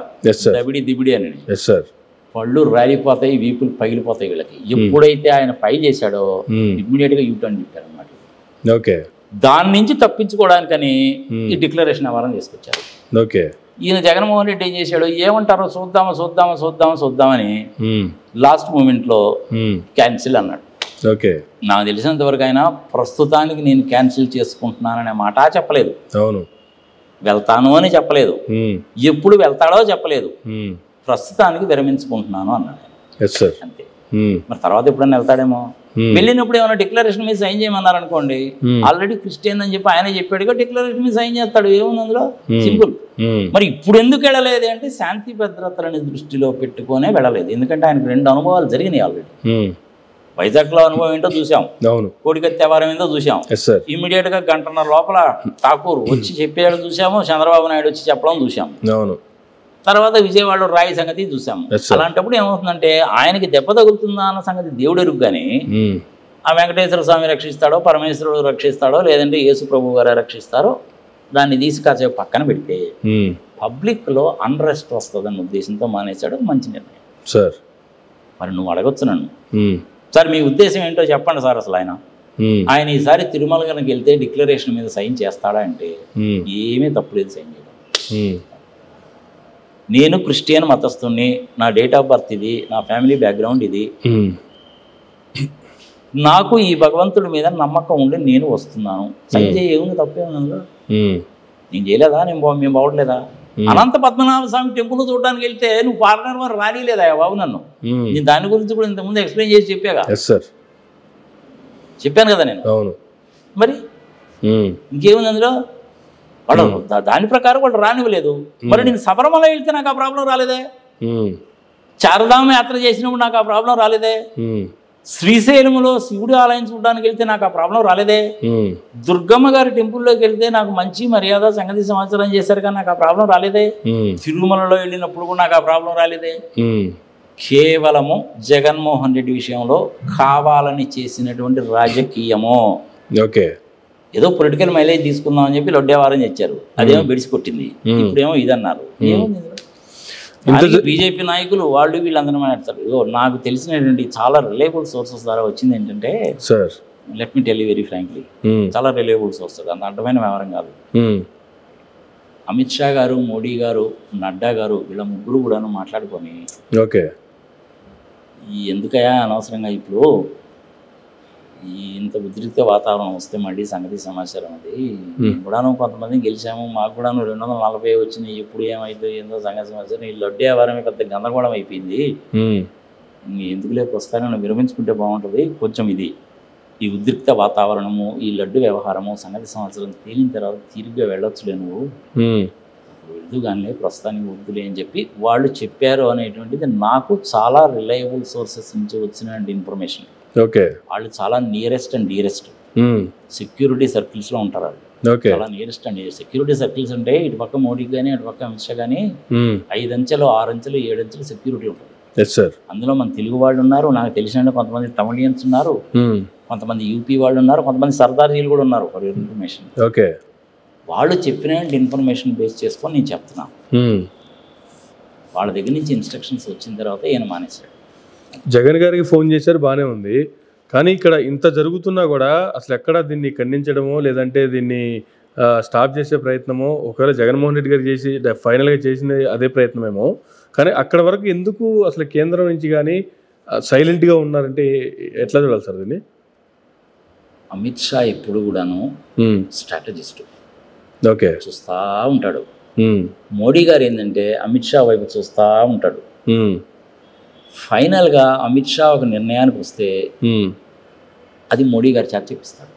దిబిడి అని, పళ్ళు రాలిపోతాయి, వీపులు పగిలిపోతాయి వీళ్ళకి. ఎప్పుడైతే ఆయన ఫైల్ చేశాడో ఇమ్మీడియట్ గా యూటర్న్ చెప్పారు అన్నమాట. దాని నుంచి తప్పించుకోవడానికని ఈ డిక్లరేషన్ వ్యవహారం తీసుకొచ్చారు. ఈయన జగన్మోహన్ రెడ్డి ఏం చేశాడు, ఏమంటారో చూద్దామని లాస్ట్ మూమెంట్ లో క్యాన్సిల్ అన్నాడు. నాకు తెలిసినంత వరకు ఆయన ప్రస్తుతానికి నేను క్యాన్సిల్ చేసుకుంటున్నాననే మాట చెప్పలేదు, వెళ్తాను అని చెప్పలేదు, ఎప్పుడు వెళ్తాడో చెప్పలేదు, ప్రస్తుతానికి విరమించుకుంటున్నాను అన్నాడు అంతే. మరి తర్వాత ఎప్పుడైనా వెళ్తాడేమో. వెళ్ళినప్పుడు ఏమైనా డిక్లరేషన్ మీద సైన్ చేయమన్నారు అనుకోండి, ఆల్రెడీ క్రిస్టియన్ అని చెప్పి ఆయన చెప్పాడుగా, డిక్లరేషన్ మీద సైన్ చేస్తాడు, ఏముంది అందులో, సింపుల్. మరి ఇప్పుడు ఎందుకు వెళ్ళలేదు అంటే శాంతి భద్రతలని దృష్టిలో పెట్టుకునే వెళ్ళలేదు. ఎందుకంటే ఆయనకు 2 అనుభవాలు జరిగినాయి ఆల్రెడీ. వైజాగ్లో అనుభవం ఏంటో చూసాం, కోడికత్తి వ్యవహారం ఏంటో చూసాం. ఇమీడియట్ గా 1.5 గంట లోపల ఠాకూర్ వచ్చి చెప్పేయడం చూసాము, చంద్రబాబు నాయుడు వచ్చి చెప్పడం చూసాం, తర్వాత విజయవాడలో రాయి సంగతి చూసాం. అలాంటప్పుడు ఏమవుతుందంటే ఆయనకి దెబ్బ తగులుతుందా అన్న సంగతి దేవుడు ఎరుగు. కానీ ఆ వెంకటేశ్వర స్వామి రక్షిస్తాడో, పరమేశ్వరుడు రక్షిస్తాడో, లేదంటే యేసు ప్రభు గారు రక్షిస్తారో, దాన్ని తీసి కాసేపు పక్కన పెడితే పబ్లిక్ లో అన్రెస్ట్ వస్తుందన్న ఉద్దేశంతో మానేశాడు. మంచి నిర్ణయం సార్. మరి నువ్వు అడగొచ్చు నన్ను, సార్ మీ ఉద్దేశం ఏంటో చెప్పండి సార్. అసలు ఆయన ఈసారి తిరుమల కనుక వెళ్తే డిక్లరేషన్ మీద సైన్ చేస్తాడా అంటే ఏమీ తప్పులేదు సైన్ చేయడం. నేను క్రిస్టియన్ మతస్థుని, నా డేట్ ఆఫ్ బర్త్ ఇది, నా ఫ్యామిలీ బ్యాక్గ్రౌండ్ ఇది, నాకు ఈ భగవంతుడి మీద నమ్మకం ఉండి నేను వస్తున్నాను, సైన్ ఏముంది తప్పేముందో. నేను చేయలేదా, మేము బావట్లేదా? అనంత పద్మనాభ స్వామి టెంపుల్ చూడడానికి వెళ్తే నువ్వు పార్ట్నర్ మరి రానిలేదా బాబు నన్ను? నేను దాని గురించి కూడా ఇంతకుముందు ఎక్స్ప్లెయిన్ చేసి చెప్పాను కదా నేను. మరి ఇంకేముంది అందులో? వాడు దాని ప్రకారం వాడు రానివ్వలేదు. మరి నేను శబరిమల వెళ్తే నాకు ఆ ప్రాబ్లం రాలేదే, చారధామ యాత్ర చేసినప్పుడు నాకు ఆ ప్రాబ్లం రాలేదే, శ్రీశైలంలో శివుడి ఆలయం చూడడానికి వెళ్తే నాకు ఆ ప్రాబ్లం రాలేదే, దుర్గమ్మ గారి టెంపుల్లోకి వెళ్తే నాకు మంచి మర్యాద సంగతి సమాచారం చేశారు కానీ నాకు ఆ ప్రాబ్లం రాలేదే, తిరుమలలో వెళ్ళినప్పుడు కూడా నాకు ఆ ప్రాబ్లం రాలేదే. కేవలము జగన్మోహన్ రెడ్డి విషయంలో కావాలని చేసినటువంటి రాజకీయము. ఏదో పొలిటికల్ మైలేజ్ తీసుకుందాం అని చెప్పి లడ్డు వ్యవహారం చేశారు, అదేమో బెడిసి కొట్టింది. ఇప్పుడేమో ఇదన్నారు. బీజేపీ నాయకులు వాళ్ళు వీళ్ళందరూ మాట్లాడతారు. ఇగో నాకు తెలిసినటువంటి చాలా రిలయబుల్ సోర్సెస్ ద్వారా వచ్చింది ఏంటంటే, let me tell you very frankly, చాలా రిలయబుల్ సోర్సెస్, అంత అడ్డమైన వ్యవహారం కాదు. అమిత్ షా గారు, మోడీ గారు, నడ్డా గారు వీళ్ళ ముగ్గురు కూడాను మాట్లాడుకొని ఎందుకయా అనవసరంగా ఇప్పుడు ఇంత ఉద్రిక్త వాతావరణం వస్తే మళ్ళీ సంగతి సమాచారం అది కూడాను కొంతమంది గెలిచాము, మాకు కూడాను 240 వచ్చినాయి, ఇప్పుడు ఏమైందో ఏందో సంగతి సమాచారం. ఈ లడ్డు వ్యవహారమే పెద్ద గందరగోళం అయిపోయింది, ఎందుకులే ప్రస్తుతాన్ని విరమించుకుంటే బాగుంటుంది. కొంచెం ఈ ఉద్రిక్త వాతావరణము, ఈ లడ్డు వ్యవహారము, సంగతి సంవత్సరం తేలిన తర్వాత తిరిగ్గా వెళ్ళొచ్చులే, నువ్వు వెళ్తూ కానీ ప్రస్తుతానికి వద్దులే అని చెప్పి వాళ్ళు చెప్పారు అనేటువంటిది నాకు చాలా రిలయబుల్ సోర్సెస్ నుంచి వచ్చిన ఇన్ఫర్మేషన్. వాళ్ళు చాలా నియరెస్ట్ అండ్ డియరెస్ట్ సెక్యూరిటీ సర్కిల్స్లో ఉంటారు. వాళ్ళు చాలా నియరెస్ట్ అండ్ సెక్యూరిటీ సర్కిల్స్ అంటే ఇటు పక్క మోడీకి కానీ అటు పక్క అమిత్ షా కానీ 5 అంచెలు 6 అంచెలు 7 అంచెలు సెక్యూరిటీ ఉంటుంది. అందులో మన తెలుగు వాళ్ళు ఉన్నారు, నాకు తెలిసిన కొంతమంది తమిళియన్స్ ఉన్నారు, కొంతమంది యూపీ వాళ్ళు ఉన్నారు, కొంతమంది సర్దార్జీలు కూడా ఉన్నారు. ఫర్ యువర్ ఇన్ఫర్మేషన్, వాళ్ళు చెప్పిన ఇన్ఫర్మేషన్ బేస్ చేసుకొని నేను చెప్తున్నా. వాళ్ళ దగ్గర నుంచి ఇన్స్ట్రక్షన్స్ వచ్చిన తర్వాత ఈయన మానేశాడు. జగన్ గారికి ఫోన్ చేశారు, బాగానే ఉంది. కానీ ఇక్కడ ఇంత జరుగుతున్నా కూడా అసలు ఎక్కడ దీన్ని ఖండించడమో లేదంటే దీన్ని స్టాప్ చేసే ప్రయత్నమో, ఒకవేళ జగన్మోహన్ రెడ్డి గారు చేసి ఫైనల్గా చేసిన అదే ప్రయత్నమేమో, కానీ అక్కడ వరకు ఎందుకు అసలు కేంద్రం నుంచి కానీ సైలెంట్గా ఉన్నారంటే ఎట్లా చూడాలి సార్ దీన్ని? అమిత్ షా ఎప్పుడు కూడాను స్ట్రాటజిస్ట్, చూస్తూ ఉంటాడు. మోడీ గారు ఏంటంటే అమిత్ షా వైపు చూస్తూ ఉంటాడు. ఫైనల్గా అమిత్ షా ఒక నిర్ణయానికి వస్తే అది మోడీ గారి చేత చెప్పిస్తాడు.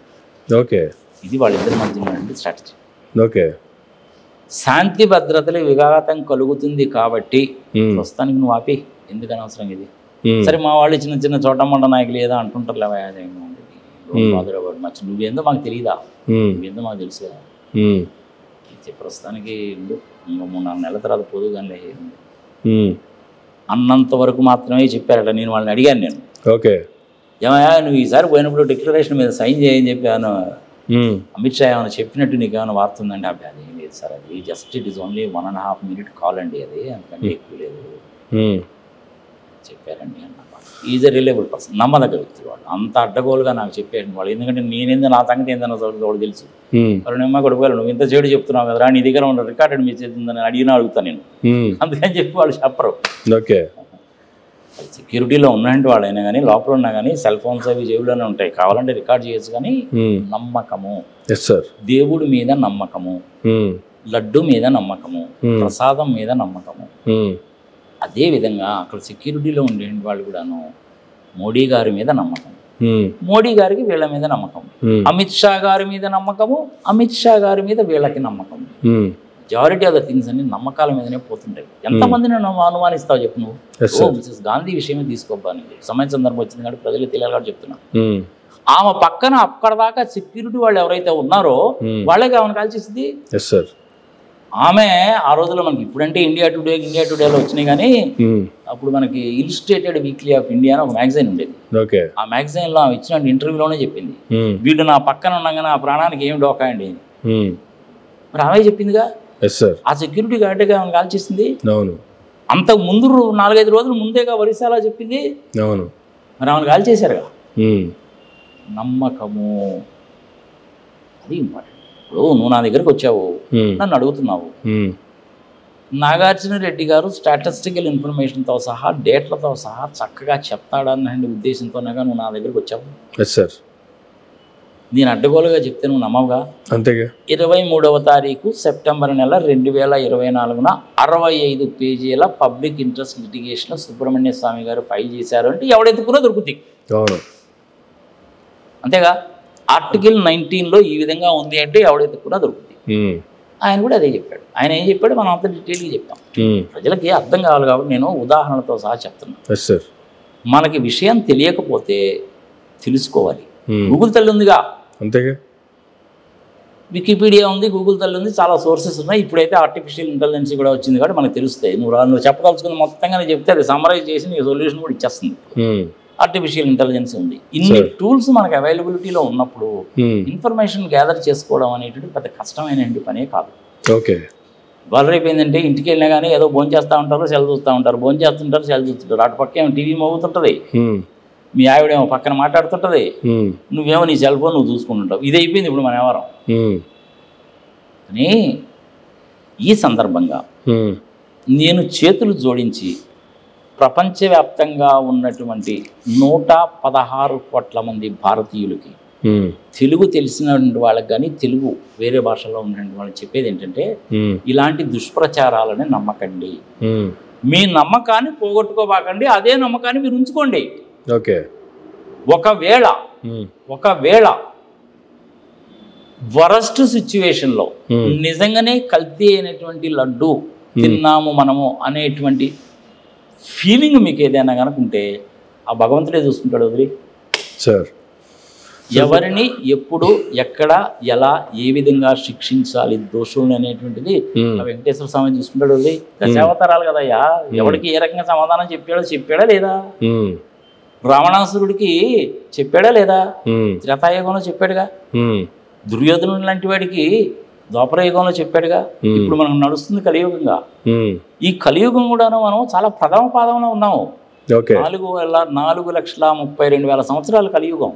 ఇది వాళ్ళిద్దరి మధ్య ఉన్నటువంటి స్ట్రాటజీ. శాంతి భద్రతలు విఘాతం కలుగుతుంది కాబట్టి ప్రస్తుతానికి నువ్వు ఆపి, ఎందుకని అవసరం ఇది. సరే మా వాళ్ళు చిన్న చిన్న చోటమండ నాయకులు ఏదో అంటుంటారు, నువ్వేందో మాకు తెలియదా, నువ్వేందో మాకు తెలుసు కదా. ప్రస్తుతానికి 3-4 నెలల తర్వాత పోదు కానీ అన్నంత వరకు మాత్రమే చెప్పారట. నేను వాళ్ళని అడిగాను, నేను ఏమయ్యా నువ్వు ఈసారి పోయినప్పుడు డిక్లరేషన్ మీద సైన్ చేయని చెప్పాను, అమిత్ షా ఏమైనా చెప్పినట్టు నీకు ఏమైనా వార్త ఉందంటే అది ఏం లేదు సార్, అది just it is only 1.5 minute call అండి, అది అంతకంటే ఎక్కువ లేదు చెప్పారండి అన్న. ఈజ్ ఎ రిలయబుల్ పర్సన్, నమ్మదగ్గ వ్యక్తులు వాళ్ళు. అంత అడ్డగోలుగా నాకు చెప్పాడు వాళ్ళు, ఎందుకంటే నేనేందో నా సంగతి ఏందన్న వాడు తెలుసు. వాళ్ళు నిమ్మ కొడుకోవాలి, నువ్వు ఇంత చెడు చెప్తున్నావు కదరా, నీ దగ్గర ఉన్న రికార్డెడ్ మెసేజ్ ఉందని అడిగినా అడుగుతాను నేను, అందుకని చెప్పి వాళ్ళు చెప్పరు. సెక్యూరిటీలో ఉన్నంటే వాళ్ళైనా కానీ లోపల ఉన్నా కానీ సెల్ ఫోన్స్ అవి జేబులోనే ఉంటాయి, కావాలంటే రికార్డ్ చేయొచ్చు. కానీ నమ్మకము, దేవుడి మీద నమ్మకము, లడ్డు మీద నమ్మకము, ప్రసాదం మీద నమ్మకము. అదే విధంగా అక్కడ సెక్యూరిటీలో ఉండే వాళ్ళు కూడాను మోడీ గారి మీద నమ్మకం, మోడీ గారికి వీళ్ళ మీద నమ్మకం, అమిత్ షా గారి మీద నమ్మకము, అమిత్ షా గారి మీద వీళ్ళకి నమ్మకం. మెజారిటీ ఆఫ్ ద థింగ్స్ అన్ని నమ్మకాల మీదనే పోతుంటాయి. ఎంతమందిని అనుమానిస్తావు చెప్పు నువ్వు? మిసెస్ గాంధీ విషయమే తీసుకోబాని సమయ సందర్భం వచ్చింది కాబట్టి ప్రజలు తెలియాలి కాబట్టి చెప్తున్నా. ఆమె పక్కన అక్కడ దాకా సెక్యూరిటీ వాళ్ళు ఎవరైతే ఉన్నారో వాళ్ళకి ఆమెను కాల్చేసింది. ఆమె ఆ రోజుల్లో మనకి ఇప్పుడంటే ఇండియా టుడేలో వచ్చినాయి, కానీ అప్పుడు మనకి ఇలిస్ట్రేటెడ్ వీక్లీ ఆఫ్ ఇండియా అని ఒక మ్యాగజైన్ ఉండేది. ఆ మ్యాగజైన్ లో ఆమె ఇచ్చిన ఇంటర్వ్యూలోనే చెప్పింది, వీళ్ళు నా పక్కన ఉండగానే ఆ ప్రాణానికి ఏమి డోకా అండి. మరి ఆమె చెప్పిందిగా, ఆ సెక్యూరిటీ గార్డ్గా ఆమె కాల్చేసింది. అంతకు ముందు 4-5 రోజుల ముందేగా ఒరిస్సాలో చెప్పింది, మరి ఆమెను కాల్చేశారుగా. నమ్మకము అది ఇంపార్టెంట్. ఇప్పుడు నువ్వు నా దగ్గరకు వచ్చావు, నన్ను అడుగుతున్నావు, నాగార్జున రెడ్డి గారు స్టాటిస్టికల్ ఇన్ఫర్మేషన్తో సహా డేట్లతో సహా చక్కగా చెప్తాడన్న ఉద్దేశంతోనేగా నువ్వు నా దగ్గరకు వచ్చావు. నేను అడ్డగోలుగా చెప్తే నువ్వు నమ్మవుగా. అంతేగా. 23వ తారీఖు సెప్టెంబర్ నెల 2024 65 పేజీల పబ్లిక్ ఇంట్రెస్ట్ లిటిగేషన్ సుబ్రహ్మణ్య స్వామి గారు ఫైల్ చేశారు అంటే ఎవడెత్తుకున్నా దొరుకుతాయి. అంతేగా. ఆర్టికల్ 19లో ఈ విధంగా ఉంది అంటే ఎవడెత్తుకున్నా దొరుకుతుంది. ఆయన కూడా అదే చెప్పాడు. ఆయన ఏం చెప్పాడు మనం అంత డీటెయిల్గా చెప్పాం. ప్రజలకి అర్థం కావాలి కాబట్టి నేను ఉదాహరణలతో సహా చెప్తున్నాను. మనకి విషయం తెలియకపోతే తెలుసుకోవాలి. గూగుల్ తల్లి ఉందిగా, అంతేగా. వికీపీడియా ఉంది, గూగుల్ తల్లి ఉంది, చాలా సోర్సెస్ ఉన్నాయి. ఇప్పుడైతే ఆర్టిఫిషియల్ ఇంటెలిజెన్స్ కూడా వచ్చింది కాబట్టి మనకు తెలుస్తాయి. నువ్వు చెప్పదలుచుకుని మొత్తంగా చెప్తే అది సమ్మరైజ్ చేసి నీకు సొల్యూషన్ కూడా ఇచ్చేస్తుంది. ఆర్టిఫిషియల్ ఇంటెలిజెన్స్ ఉంది. ఇన్ని టూల్స్ మనకు అవైలబిలిటీలో ఉన్నప్పుడు ఇన్ఫర్మేషన్ గ్యాదర్ చేసుకోవడం అనేటువంటి పెద్ద కష్టమైన పనే కాదు. ఓకే, వాళ్ళు రేపు ఏంటంటే ఇంటికి వెళ్ళినా కానీ ఏదో భోజనం చేస్తూ ఉంటారు, సెల్ చూస్తూ ఉంటారు, భోజనం చేస్తుంటారు, సెల్ చూస్తుంటారు. అటు పక్క ఏమో టీవీ మోగుతుంటుంది, మీ ఆవిడేమో పక్కన మాట్లాడుతుంటుంది, నువ్వేమో నీ సెల్ ఫోన్ నువ్వు చూసుకుంటుంటావు. ఇది అయిపోయింది ఇప్పుడు మన వ్యవహారం. కానీ ఈ సందర్భంగా నేను చేతులు జోడించి ప్రపంచవ్యాప్తంగా ఉన్నటువంటి 116 కోట్ల మంది భారతీయులకి తెలుగు తెలిసినటువంటి వాళ్ళకి కానీ తెలుగు వేరే భాషలో ఉన్నటువంటి వాళ్ళకి చెప్పేది ఏంటంటే, ఇలాంటి దుష్ప్రచారాలని నమ్మకండి, మీ నమ్మకాన్ని పోగొట్టుకోబాకండి, అదే నమ్మకాన్ని మీరు ఉంచుకోండి. ఓకే, ఒకవేళ వరస్ట్ సిచ్యువేషన్లో నిజంగానే కల్తీ అయినటువంటి లడ్డు తిన్నాము మనము అనేటువంటి ఫీలింగ్ మీకు ఏదైనా కనుకుంటే ఆ భగవంతుడే చూసుకుంటాడు. వదిలి సార్ ఎవరిని ఎప్పుడు ఎక్కడ ఎలా ఏ విధంగా శిక్షించాలి దోషుల్ని అనేటువంటిది వెంకటేశ్వర స్వామి చూసుకుంటాడు. వదిలి దశావతారాలు కదయ్యా, ఎవరికి ఏ రకంగా సమాధానం చెప్పాడా లేదా? రావణాసురుడికి చెప్పాడా లేదా? త్రేతాయుగంలో చెప్పాడుగా. దుర్యోధనుడు లాంటి వాడికి ద్వాపరయుగంలో చెప్పాడుగా. ఇప్పుడు మనం నడుస్తుంది కలియుగంగా. ఈ కలియుగం కూడా మనం చాలా ప్రథమ పాదంలో ఉన్నాము. 4,32,000 సంవత్సరాల కలియుగం.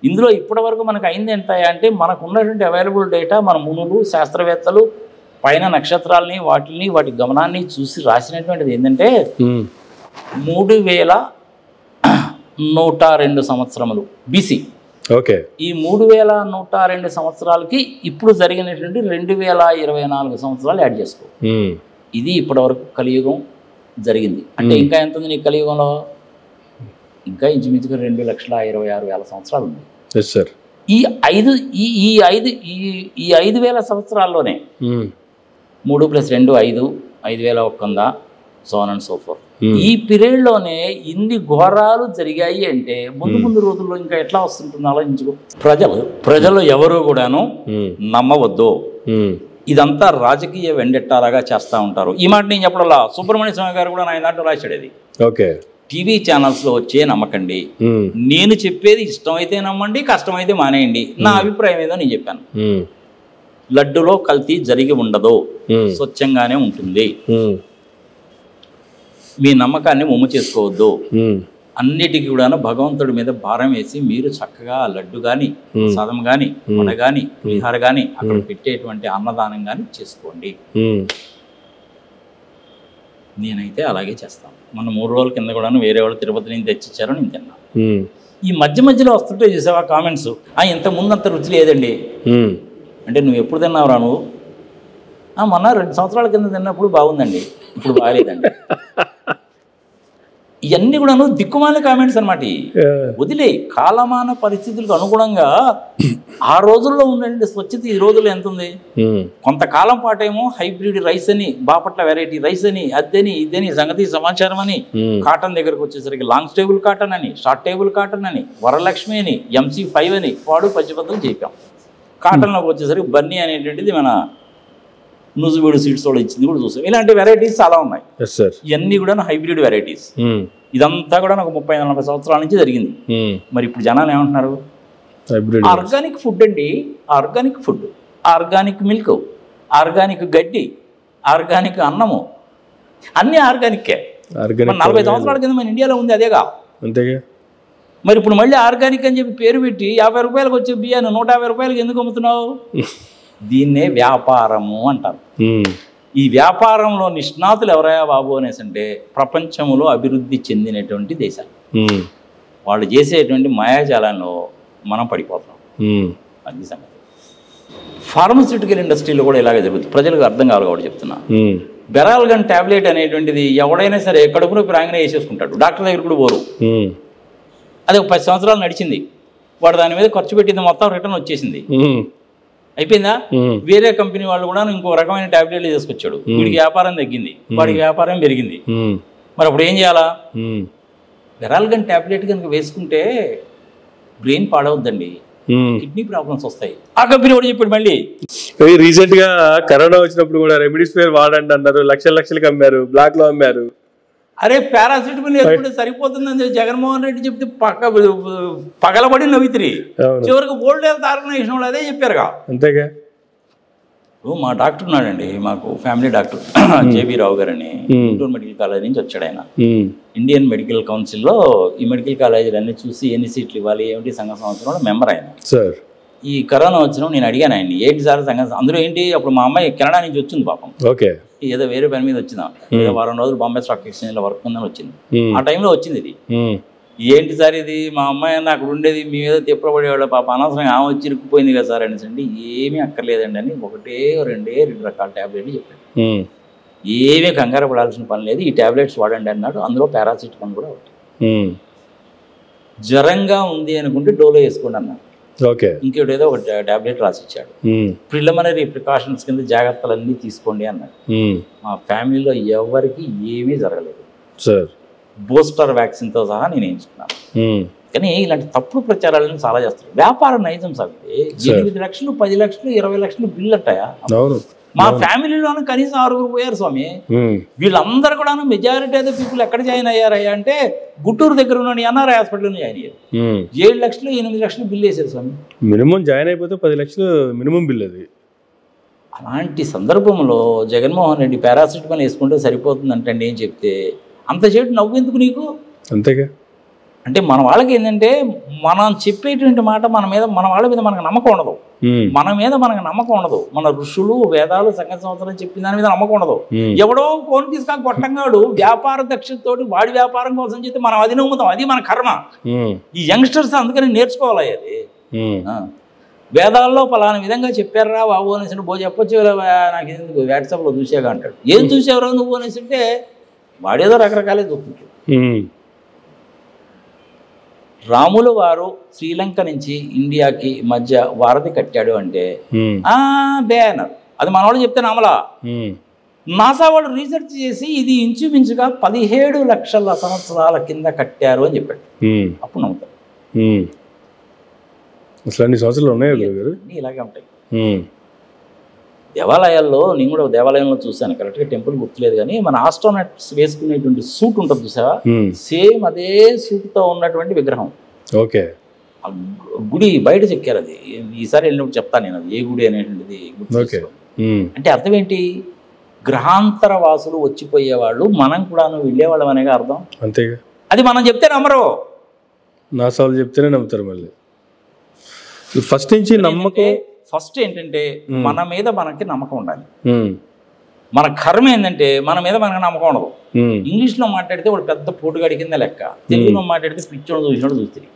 ఇందులో ఇప్పటి వరకు మనకు అయింది ఎంత అంటే, మనకు ఉన్నటువంటి అవైలబుల్ డేటా మన మునులు శాస్త్రవేత్తలు పైన నక్షత్రాలని వాటి గమనాన్ని చూసి రాసినటువంటిది ఏంటంటే 3,102 సంవత్సరములు బీసీ. ఓకే, ఈ 3,102 సంవత్సరాలకి ఇప్పుడు జరిగినటువంటి 2,024 సంవత్సరాలు యాడ్ చేసుకో. ఇది ఇప్పటి వరకు కలియుగం జరిగింది. అంటే ఇంకా ఎంత ఉంది నీ కలియుగంలో? ఇంకా ఇంచుమించుగా 2,26,000 సంవత్సరాలు ఉంది. ఈ 5,000 సంవత్సరాల్లోనే 3 + 2 5, 5,100 so on and so fourth. ఈ పీరియడ్లోనే ఇన్ని ఘోరాలు జరిగాయి అంటే ముందు రోజుల్లో ఇంకా ఎట్లా వస్తుంటుందో ఆలోచించుకో. ప్రజలు ఎవరు కూడాను నమ్మవద్దు. ఇదంతా రాజకీయ వెండెట్టాలాగా చేస్తూ ఉంటారు. ఈ మాట నేను చెప్పడంలా సుబ్రహ్మణ్య స్వామి గారు కూడా ఆయన దాంట్లో రాశాడు. అది ఓకే, టీవీ ఛానల్స్లో వచ్చే నమ్మకండి, నేను చెప్పేది ఇష్టమైతే నమ్మండి, కష్టమైతే మానేయండి. నా అభిప్రాయం ఏదో నేను చెప్పాను. లడ్డులో కల్తీ జరిగి ఉండదు, స్వచ్ఛంగానే ఉంటుంది. మీ నమ్మకాన్ని మొమ్ము చేసుకోవద్దు. అన్నిటికీ కూడా భగవంతుడి మీద భారం వేసి మీరు చక్కగా లడ్డు కానీ, ప్రసాదం కానీ, వడ కానీ, పులిహార కానీ, అక్కడ పెట్టేటువంటి అన్నదానం కానీ చేసుకోండి. నేనైతే అలాగే చేస్తాను. మొన్న 3 రోజుల కింద కూడా వేరే వాళ్ళు తిరుపతి నుంచి తెచ్చిచ్చారో నేను తిన్నా. ఈ మధ్యలో వస్తుంటే చూసావా కామెంట్స్, ఇంత ముందు అంత రుచి లేదండి అంటే, నువ్వు ఎప్పుడు తిన్నావురా నువ్వు? మొన్న 2 సంవత్సరాల కింద తిన్నప్పుడు బాగుందండి, ఇప్పుడు బాగాలేదండి. ఇవన్నీ కూడా దిక్కుమాల కామెంట్స్ అనమాట. వదిలే కాలమాన పరిస్థితులకు అనుగుణంగా ఆ రోజుల్లో ఉండండి స్వచ్ఛత ఈ రోజుల్లో ఎంత ఉంది. కొంతకాలం పాటేమో హైబ్రిడ్ రైస్ అని, బాపట్ల వెరైటీ రైస్ అని, అద్దని ఇదని సంగతి సమాచారం అని, కాటన్ దగ్గరకు వచ్చేసరికి లాంగ్ టేబుల్ కాటన్ అని, షార్ట్ టేబుల్ కాటన్ అని, వరలక్ష్మి అని, MC5 అని పాడు పచ్చిపత్రం చెప్పాం. కాటన్లోకి వచ్చేసరికి బన్నీ అనేటువంటిది మన నూజుబీడు సీడ్స్ కూడా ఇచ్చింది కూడా చూసాం. ఇలాంటి వెరైటీస్ చాలా ఉన్నాయి. ఇవన్నీ కూడా హైబ్రిడ్ వెరైటీస్. ఇదంతా కూడా నాకు 30-40 సంవత్సరాల నుంచి జరిగింది. మరి ఇప్పుడు జనాలు ఏమంటున్నారు? ఆర్గానిక్ ఫుడ్ అండి, organic food, organic milk, organic గడ్డి, ఆర్గానిక్ అన్నము, అన్నీ ఆర్గానిక్కే. 40 సంవత్సరాల కింద మన ఇండియాలో ఉంది అదేగా. మరి ఇప్పుడు మళ్ళీ ఆర్గానిక్ అని చెప్పి పేరు పెట్టి 50 రూపాయలకు వచ్చే బియ్యాన్ని 150 రూపాయలకి ఎందుకు అమ్ముతున్నావు? దీన్నే వ్యాపారము అంటారు. ఈ వ్యాపారంలో నిష్ణాతులు ఎవరయ్యా బాబు అనేసి అంటే ప్రపంచంలో అభివృద్ధి చెందినటువంటి దేశాలు. వాళ్ళు చేసేటువంటి మాయాజాలంలో మనం పడిపోతాం. అది సంగతి. ఫార్మస్యూటికల్ ఇండస్ట్రీలో కూడా ఇలాగే జరుగుతుంది. ప్రజలకు అర్థం కావాలి కాబట్టి చెప్తున్నా. బెరాల్గన్ టాబ్లెట్ అనేటువంటిది ఎవడైనా సరే కడుపు నొప్పి రాగానే వేసేసుకుంటాడు, డాక్టర్ దగ్గర కూడా పోరు. అది 10 సంవత్సరాలు నడిచింది, వాడు దాని మీద ఖర్చు పెట్టింది మొత్తం రిటర్న్ వచ్చేసింది, అయిపోయిందా? వేరే కంపెనీ వాళ్ళు కూడా ఇంకో రకమైన టాబ్లెట్లు తీసుకొచ్చాడు, వీడికి వ్యాపారం తగ్గింది, వాడికి వ్యాపారం పెరిగింది. మరి అప్పుడు ఏం చేయాలా? బెరాల్గన్ టాబ్లెట్ కనుక వేసుకుంటే బ్రెయిన్ పాడవద్దండి, కిడ్నీ ప్రాబ్లమ్స్ వస్తాయి. ఆ కంపెనీ కూడా చెప్పాడు. మళ్ళీ రీసెంట్ గా కరోనా వచ్చినప్పుడు కూడా రెమెడీస్ ఫేర్ వాడండి అన్నారు, లక్షలకి అమ్మారు, బ్లాక్ లో అమ్మారు. అరే పారాసిటమాల్ వేసుకుంటే సరిపోతుందని జగన్మోహన్ రెడ్డి చెప్తే పగలబడి నవ్వితిరి. చివరికి ఓల్డ్ హెల్త్ ఆర్గనైజేషన్ వాళ్ళు అదే చెప్పారుగా. అంతేగా. మా డాక్టర్ ఉన్నాడండి, మాకు ఫ్యామిలీ డాక్టర్ జేబీ రావు గారు అని, గుంటూరు మెడికల్ కాలేజ్ నుంచి వచ్చాడు ఆయన. ఇండియన్ మెడికల్ కౌన్సిల్లో ఈ మెడికల్ కాలేజీలన్నీ చూసి ఎన్ని సీట్లు ఇవ్వాలి ఏమిటి సంఘ సంవత్సరంలో మెంబర్ ఆయన. సార్ ఈ కరోనా వచ్చిన నేను అడిగాను ఆయన్ని, ఏంటి సార్ సంగతి అందులో ఏంటి. అప్పుడు మా అమ్మాయి కెనడా నుంచి వచ్చింది పాపం. ఓకే. ఏదో వేరే పని మీద వచ్చిందా, ఏదో వారం రోజులు బాంబే స్టాక్ ఎక్స్చేంజ్లో వర్క్ ఉందని వచ్చింది. ఆ టైంలో వచ్చింది ఇది. ఏంటి సార్ ఇది, మా అమ్మాయి అన్న అక్కడ ఉండేది, మీ మీద తిప్పబడేవాళ్ళు పాప, అనవసరంగా ఆమె వచ్చి ఇరుక్కుపోయింది కదా సార్ అనేసి అంటే ఏమీ అక్కర్లేదండి అని రెండు రకాల ట్యాబ్లెట్లు చెప్పాడు. ఏమీ కంగారు పడాల్సిన పని లేదు, ఈ ట్యాబ్లెట్స్ వాడండి అన్నాడు. అందులో పారాసిటమాల్ కూడా ఒకటి. జ్వరంగా ఉంది అనుకుంటే డోలో వేసుకోండి అన్నాడు. ఓకే. ఇంకేదో ఒక ట్యాబ్లెట్ రాసిచ్చాడు. ప్రిలిమినరీ ప్రికాషన్స్ కింద జాగ్రత్తలన్నీ తీసుకోండి అన్నాడు. మా ఫ్యామిలీలో ఎవరికి ఏమీ జరగలేదు సార్. బూస్టర్ వ్యాక్సిన్తో సహా నేను వేయించుకున్నాను. కానీ ఇలాంటి తప్పుడు ప్రచారాలను చాలా చేస్తారు. వ్యాపార నైజం సార్. 8 లక్షలు 10 లక్షలు 20 లక్షలు బిల్లు అట్టాయా. మా ఫ్యామిలీలోనూ కనీసం 6 పోయారు స్వామి. వీళ్ళందరూ కూడా మెజారిటీ ఆఫ్ ద పీపుల్ ఎక్కడ జాయిన్ అయ్యారయ్యా అంటే గుంటూరు దగ్గర ఉన్న ఎన్ఆర్ఐ హాస్పిటల్లో జాయిన్ అయ్యారు. 7 లక్షలు 8 లక్షలు బిల్లు వేసారు స్వామి. మినిమం జాయిన్ అయిపోతే 10 లక్షలు మినిమం బిల్ అది. అలాంటి సందర్భంలో జగన్మోహన్ రెడ్డి పారాసిటమాల్ వేసుకుంటే సరిపోతుందంటే ఏం చెప్తే అంత చేటు నవ్వెందుకు నీకు. అంతేగా. అంటే మన వాళ్ళకి ఏంటంటే మనం చెప్పేటువంటి మాట మన వాళ్ళ మీద మనకు నమ్మకం ఉండదు. మన మీద మనకు నమ్మకం ఉండదు. మన ఋషులు వేదాలు సంఘ సంవత్సరం చెప్పిన దాని మీద నమ్మకం ఉండదు. ఎవడో ఫోన్ తీసుకా కొట్టంగాడు వ్యాపార దక్షతతోటి వాడి వ్యాపారం కోసం చెప్తే మనం అది నమ్ముతాం. అది మన కర్మ. ఈ యంగ్స్టర్స్ అందుకని నేర్చుకోవాలి. అది వేదాల్లో పలానా విధంగా చెప్పారా బాబు అనేసి బో చెప్పొచ్చు, నాకు ఎందుకు వాట్సాప్లో చూసాగా అంటాడు. ఏం చూసావురా నువ్వు అనేసి అంటే వాడేదో రకరకాలే చూస్తుంటాడు. రాములు వారు శ్రీలంక నుంచి ఇండియాకి మధ్య వారధి కట్టాడు అంటే బ్యానర్ అది మన వాళ్ళు చెప్తే నమ్మలా. నాసా వాళ్ళు రీసెర్చ్ చేసి ఇది ఇంచుమించుగా 17 లక్షల సంవత్సరాల కింద కట్టారు అని చెప్పాడు. అప్పుడు నమ్ముతారు. అసలు అన్ని సంవత్సరాలు ఉన్నాయి ఇలాగే ఉంటాయి. దేవాలయాల్లో నేను కూడా దేవాలయంలో చూశాను, కరెక్ట్గా టెంపుల్ గుర్తులేదు కానీ మన ఆస్ట్రోనట్స్ వేసుకునేటువంటి సూట్ ఉంటుంది చూసావా, సేమ్ అదే సూట్తో ఉన్నటువంటి విగ్రహం. ఓకే. గుడి బయట చెక్కారు. అది ఈసారి వెళ్ళినప్పుడు చెప్తాను నేను, అది ఏ గుడి అనేటువంటిది. అంటే అర్థం ఏంటి, గ్రహాంతర వాసులు వచ్చిపోయేవాళ్ళు, మనం కూడా వెళ్ళేవాళ్ళం అనేగా అర్థం. అంతేగా. అది మనం చెప్తే నమ్మరు, నా సార్లు చెప్తేనే నమ్ముతారు. మళ్ళీ ఫస్ట్ నుంచి నమ్మకం. ఫస్ట్ ఏంటంటే మన మీద మనకి నమ్మకం ఉండాలి. మన కర్మ ఏంటంటే మన మీద మనకు నమ్మకం ఉండదు. ఇంగ్లీష్లో మాట్లాడితే వాడు పెద్ద పోటుగాడి కింద లెక్క, తెలుగులో మాట్లాడితే పిచ్చోడు చూసినోడు చూస్తుంది.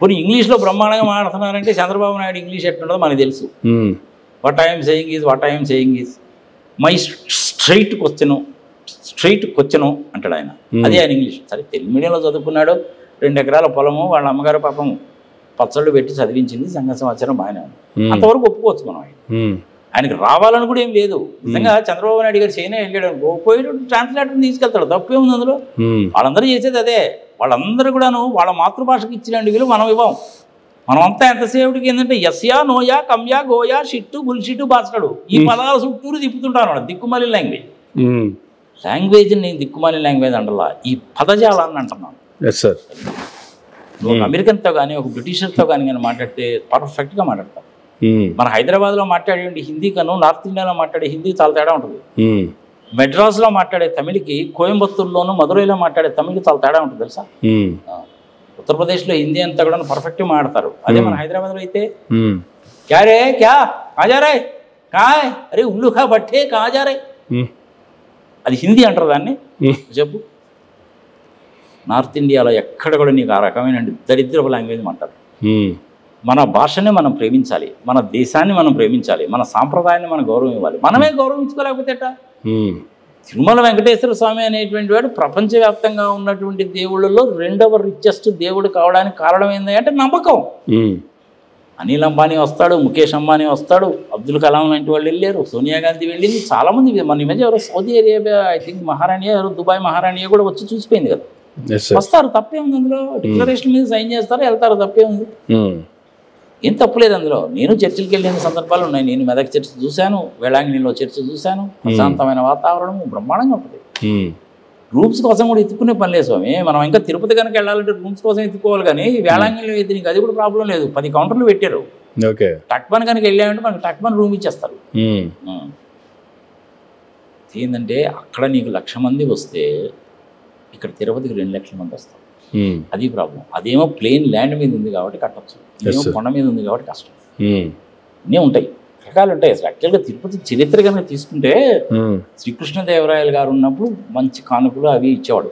పోనీ ఇంగ్లీష్లో బ్రహ్మాండంగా మాట్లాడుతున్నారంటే చంద్రబాబు నాయుడు ఇంగ్లీష్ ఎట్లుంటుందో మనకు తెలుసు. What I'm saying is my straight question అంటాడు ఆయన. అదే ఆయన ఇంగ్లీష్. సరే తెలుగు మీడియంలో చదువుకున్నాడు, 2 ఎకరాల పొలము, వాళ్ళ అమ్మగారు పాపం పచ్చళ్ళు పెట్టి చదివించింది, సంఘ సంవత్సరం బాగానే ఉంది, అంతవరకు ఒప్పుకోవచ్చు మనం. ఆయనకి రావాలని కూడా ఏం లేదు. నిజంగా చంద్రబాబు నాయుడు గారు చైనా వెళ్ళాడు, పోయేటప్పుడు ట్రాన్స్లేటర్ని తీసుకెళ్తాడు, తప్పే ఉంది అందులో. వాళ్ళందరూ చేసేది అదే. వాళ్ళందరూ కూడాను వాళ్ళ మాతృభాషకు ఇచ్చిన విలువ మనం ఇవ్వం. మనమంతా ఎంతసేపటికి ఏంటంటే ఎస్యా నోయా కమ్యా గోయా షిట్టు బుల్షిట్టు బాస్తాడు, ఈ పదాల చుట్టూరు తిప్పుతుంటాను. వాడు దిక్కుమాలి లాంగ్వేజ్ నేను దిక్కుమాలి లాంగ్వేజ్ అంటలా, ఈ పదజాలాన్ని అంటున్నాను. ఒక అమెరికన్తో కానీ ఒక బ్రిటిషర్తో కానీ మాట్లాడితే పర్ఫెక్ట్గా మాట్లాడతాం. మన హైదరాబాద్లో మాట్లాడే హిందీ కన్నా నార్త్ ఇండియాలో మాట్లాడే హిందీ చాలా తేడా ఉంటుంది. మెడ్రాస్లో మాట్లాడే తమిళకి కోయంబత్తూరులోను మధురైలో మాట్లాడే తమిళకి చాలా తేడా ఉంటుంది తెలుసా. ఉత్తరప్రదేశ్లో హిందీ అంతా కూడా పర్ఫెక్ట్గా మాట్లాడతారు. అదే మన హైదరాబాద్లో అయితే క్యా రే క్యా కాజారే కాయ్ అరే ఉల్లు ఖా బట్టే కాజారే, అది హిందీ అంటారు దాన్ని. చెప్పు, నార్త్ ఇండియాలో ఎక్కడ కూడా నీకు ఆ రకమైన దరిద్రపు లాంగ్వేజ్ మాట్లాడు. మన భాషని మనం ప్రేమించాలి, మన దేశాన్ని మనం ప్రేమించాలి, మన సాంప్రదాయాన్ని మనం గౌరవం ఇవ్వాలి. మనమే గౌరవించుకోలేకపోతే తిరుమల వెంకటేశ్వర స్వామి అనేటువంటి వాడు ప్రపంచవ్యాప్తంగా ఉన్నటువంటి దేవుళ్ళలో 2వ రిచెస్ట్ దేవుడు కావడానికి కారణం ఏంటి అంటే నమ్మకం. అనిల్ అంబానీ వస్తాడు, ముఖేష్ అంబానీ వస్తాడు, అబ్దుల్ కలాం లాంటి వాళ్ళు వెళ్ళారు, సోనియా గాంధీ వెళ్ళింది, చాలామంది. మన మధ్య ఎవరో సౌదీ అరేబియా ఐ థింక్ మహారాణి, ఎవరు దుబాయ్ మహారాణి కూడా వచ్చి చూసిపోయింది కదా. వస్తారు, తప్పే ఉంది అందులో. డిక్లరేషన్ మీద సైన్ చేస్తారు, వెళ్తారు, తప్పే ఉంది. ఏం తప్పులేదు అందులో. నేను చర్చిలకు వెళ్ళిన సందర్భాలు ఉన్నాయి. నేను మెదక్ చర్చ్ చూశాను, వేళాంగిణిలో చర్చ్ చూశాను. ప్రశాంతమైన వాతావరణం బ్రహ్మాండంగా ఉంటుంది. రూమ్స్ కోసం కూడా ఎత్తుకునే పని లేదు స్వామి. మనం ఇంకా తిరుపతి కనుక వెళ్ళాలంటే రూమ్స్ కోసం ఎత్తుకోవాలి, కానీ వేళాంగిలో అయితే నీకు అది కూడా ప్రాబ్లం లేదు. 10 కౌంటర్లు పెట్టారు. ఓకే, టక్మన్ కనుక వెళ్ళామంటే మనకు టక్మన్ రూమ్ ఇచ్చేస్తారు. ఏంటంటే అక్కడ నీకు 1,00,000 మంది వస్తే ఇక్కడ తిరుపతికి 2 లక్షల మంది వస్తారు. అది ప్రాబ్లం. అదేమో ప్లేన్ ల్యాండ్ మీద ఉంది కాబట్టి కట్టచ్చు, ఇదేమో కొండ మీద ఉంది కాబట్టి కష్టం. అన్నీ ఉంటాయి, రకాలు ఉంటాయి. అసలు యాక్చువల్గా తిరుపతి చరిత్ర కనుక తీసుకుంటే శ్రీకృష్ణదేవరాయలు గారు ఉన్నప్పుడు మంచి కానుకలు అవి ఇచ్చేవాడు.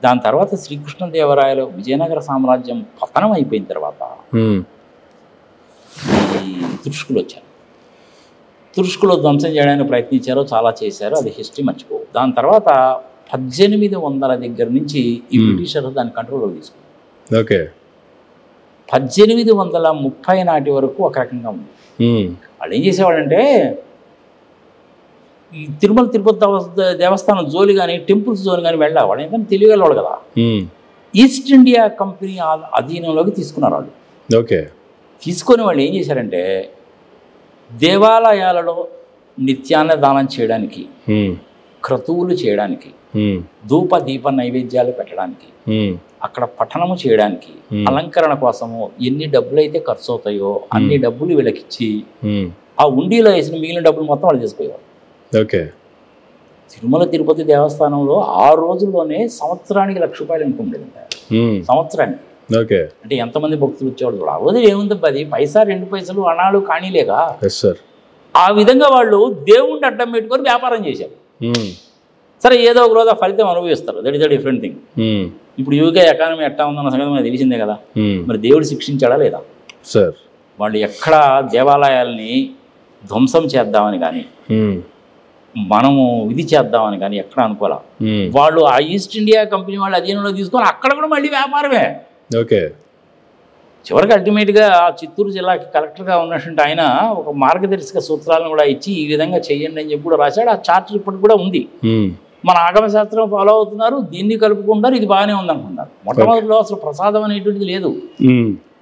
దాని తర్వాత శ్రీకృష్ణదేవరాయలు విజయనగర సామ్రాజ్యం పతనం అయిపోయిన తర్వాత ఈ తుర్ష్కులు వచ్చారు. తుర్ష్కులు ధ్వంసం చేయడానికి ప్రయత్నించారో చాలా చేశారో, అది హిస్టరీ మర్చిపో. దాని తర్వాత 1800 దగ్గర నుంచి ఈ బ్రిటిషర్లు దాని కంట్రోల్లోకి తీసుకున్నారు. ఓకే, 1830 నాటి వరకు ఒక రకంగా ఉంది. వాళ్ళు ఏం చేసేవాళ్ళంటే ఈ తిరుపతి దేవస్థానం జోలి కానీ టెంపుల్స్ జోన్ కానీ వెళ్ళేవాడు. ఎందుకంటే తెలియగలవాడు కదా. ఈస్ట్ ఇండియా కంపెనీ అధీనంలోకి తీసుకున్నారు వాళ్ళు. ఓకే, తీసుకొని వాళ్ళు ఏం చేశారంటే దేవాలయాలలో నిత్యాన్న దానం చేయడానికి, క్రతువులు చేయడానికి, ధూప దీప నైవేద్యాలు పెట్టడానికి, అక్కడ పఠనము చేయడానికి, అలంకరణ కోసము ఎన్ని డబ్బులు అయితే ఖర్చు అవుతాయో అన్ని డబ్బులు వీళ్ళకిచ్చి ఆ ఉండిలో వేసిన మిగిలిన డబ్బులు మొత్తం వాళ్ళు తీసుకుపోయేవారు. ఓకే, తిరుమల తిరుపతి దేవస్థానంలో ఆ రోజుల్లోనే సంవత్సరానికి ₹1,00,000 ఇన్కమ్ ఉండేది. సంవత్సరానికి. ఓకే, అంటే ఎంతమంది భక్తులు వచ్చేవాళ్ళు కూడా. ఆ రోజు ఏముంది, 10 పైసా 2 పైసలు అణాలు కానీలేగా. ఆ విధంగా వాళ్ళు దేవుణ్ణి అడ్డం పెట్టుకొని వ్యాపారం చేశారు. సరే, ఏదో ఒక రోజు ఆ ఫలితం అనుభవిస్తారు. That is the different thing. ఇప్పుడు యూకే ఎకానమీ ఎట్టా ఉందన్న సంగతి మనకు తెలిసిందే కదా. మరి దేవుడు శిక్షించాడా లేదా? సార్, వాళ్ళు ఎక్కడ దేవాలయాల్ని ధ్వంసం చేద్దామని కానీ మనము ఇది చేద్దామని కానీ ఎక్కడ అనుకోలే. వాళ్ళు ఆ ఈస్ట్ ఇండియా కంపెనీ వాళ్ళు అధీనంలో తీసుకొని అక్కడ కూడా మళ్ళీ వ్యాపారమే. ఓకే, చివరికి అల్టిమేట్గా ఆ చిత్తూరు జిల్లాకి కలెక్టర్గా ఉన్నటువంటి ఆయన ఒక మార్గదర్శక సూత్రాలను కూడా ఇచ్చి ఈ విధంగా చెయ్యండి అని చెప్పి కూడా రాశాడు. ఆ చార్టర్ ఇప్పటికి కూడా ఉంది. మన ఆగమ శాస్త్రం ఫాలో అవుతున్నారు, దీన్ని కలుపుకుంటారు, ఇది బాగానే ఉంది అనుకుంటారు. మొట్టమొదటిలో అసలు ప్రసాదం అనేటువంటిది లేదు.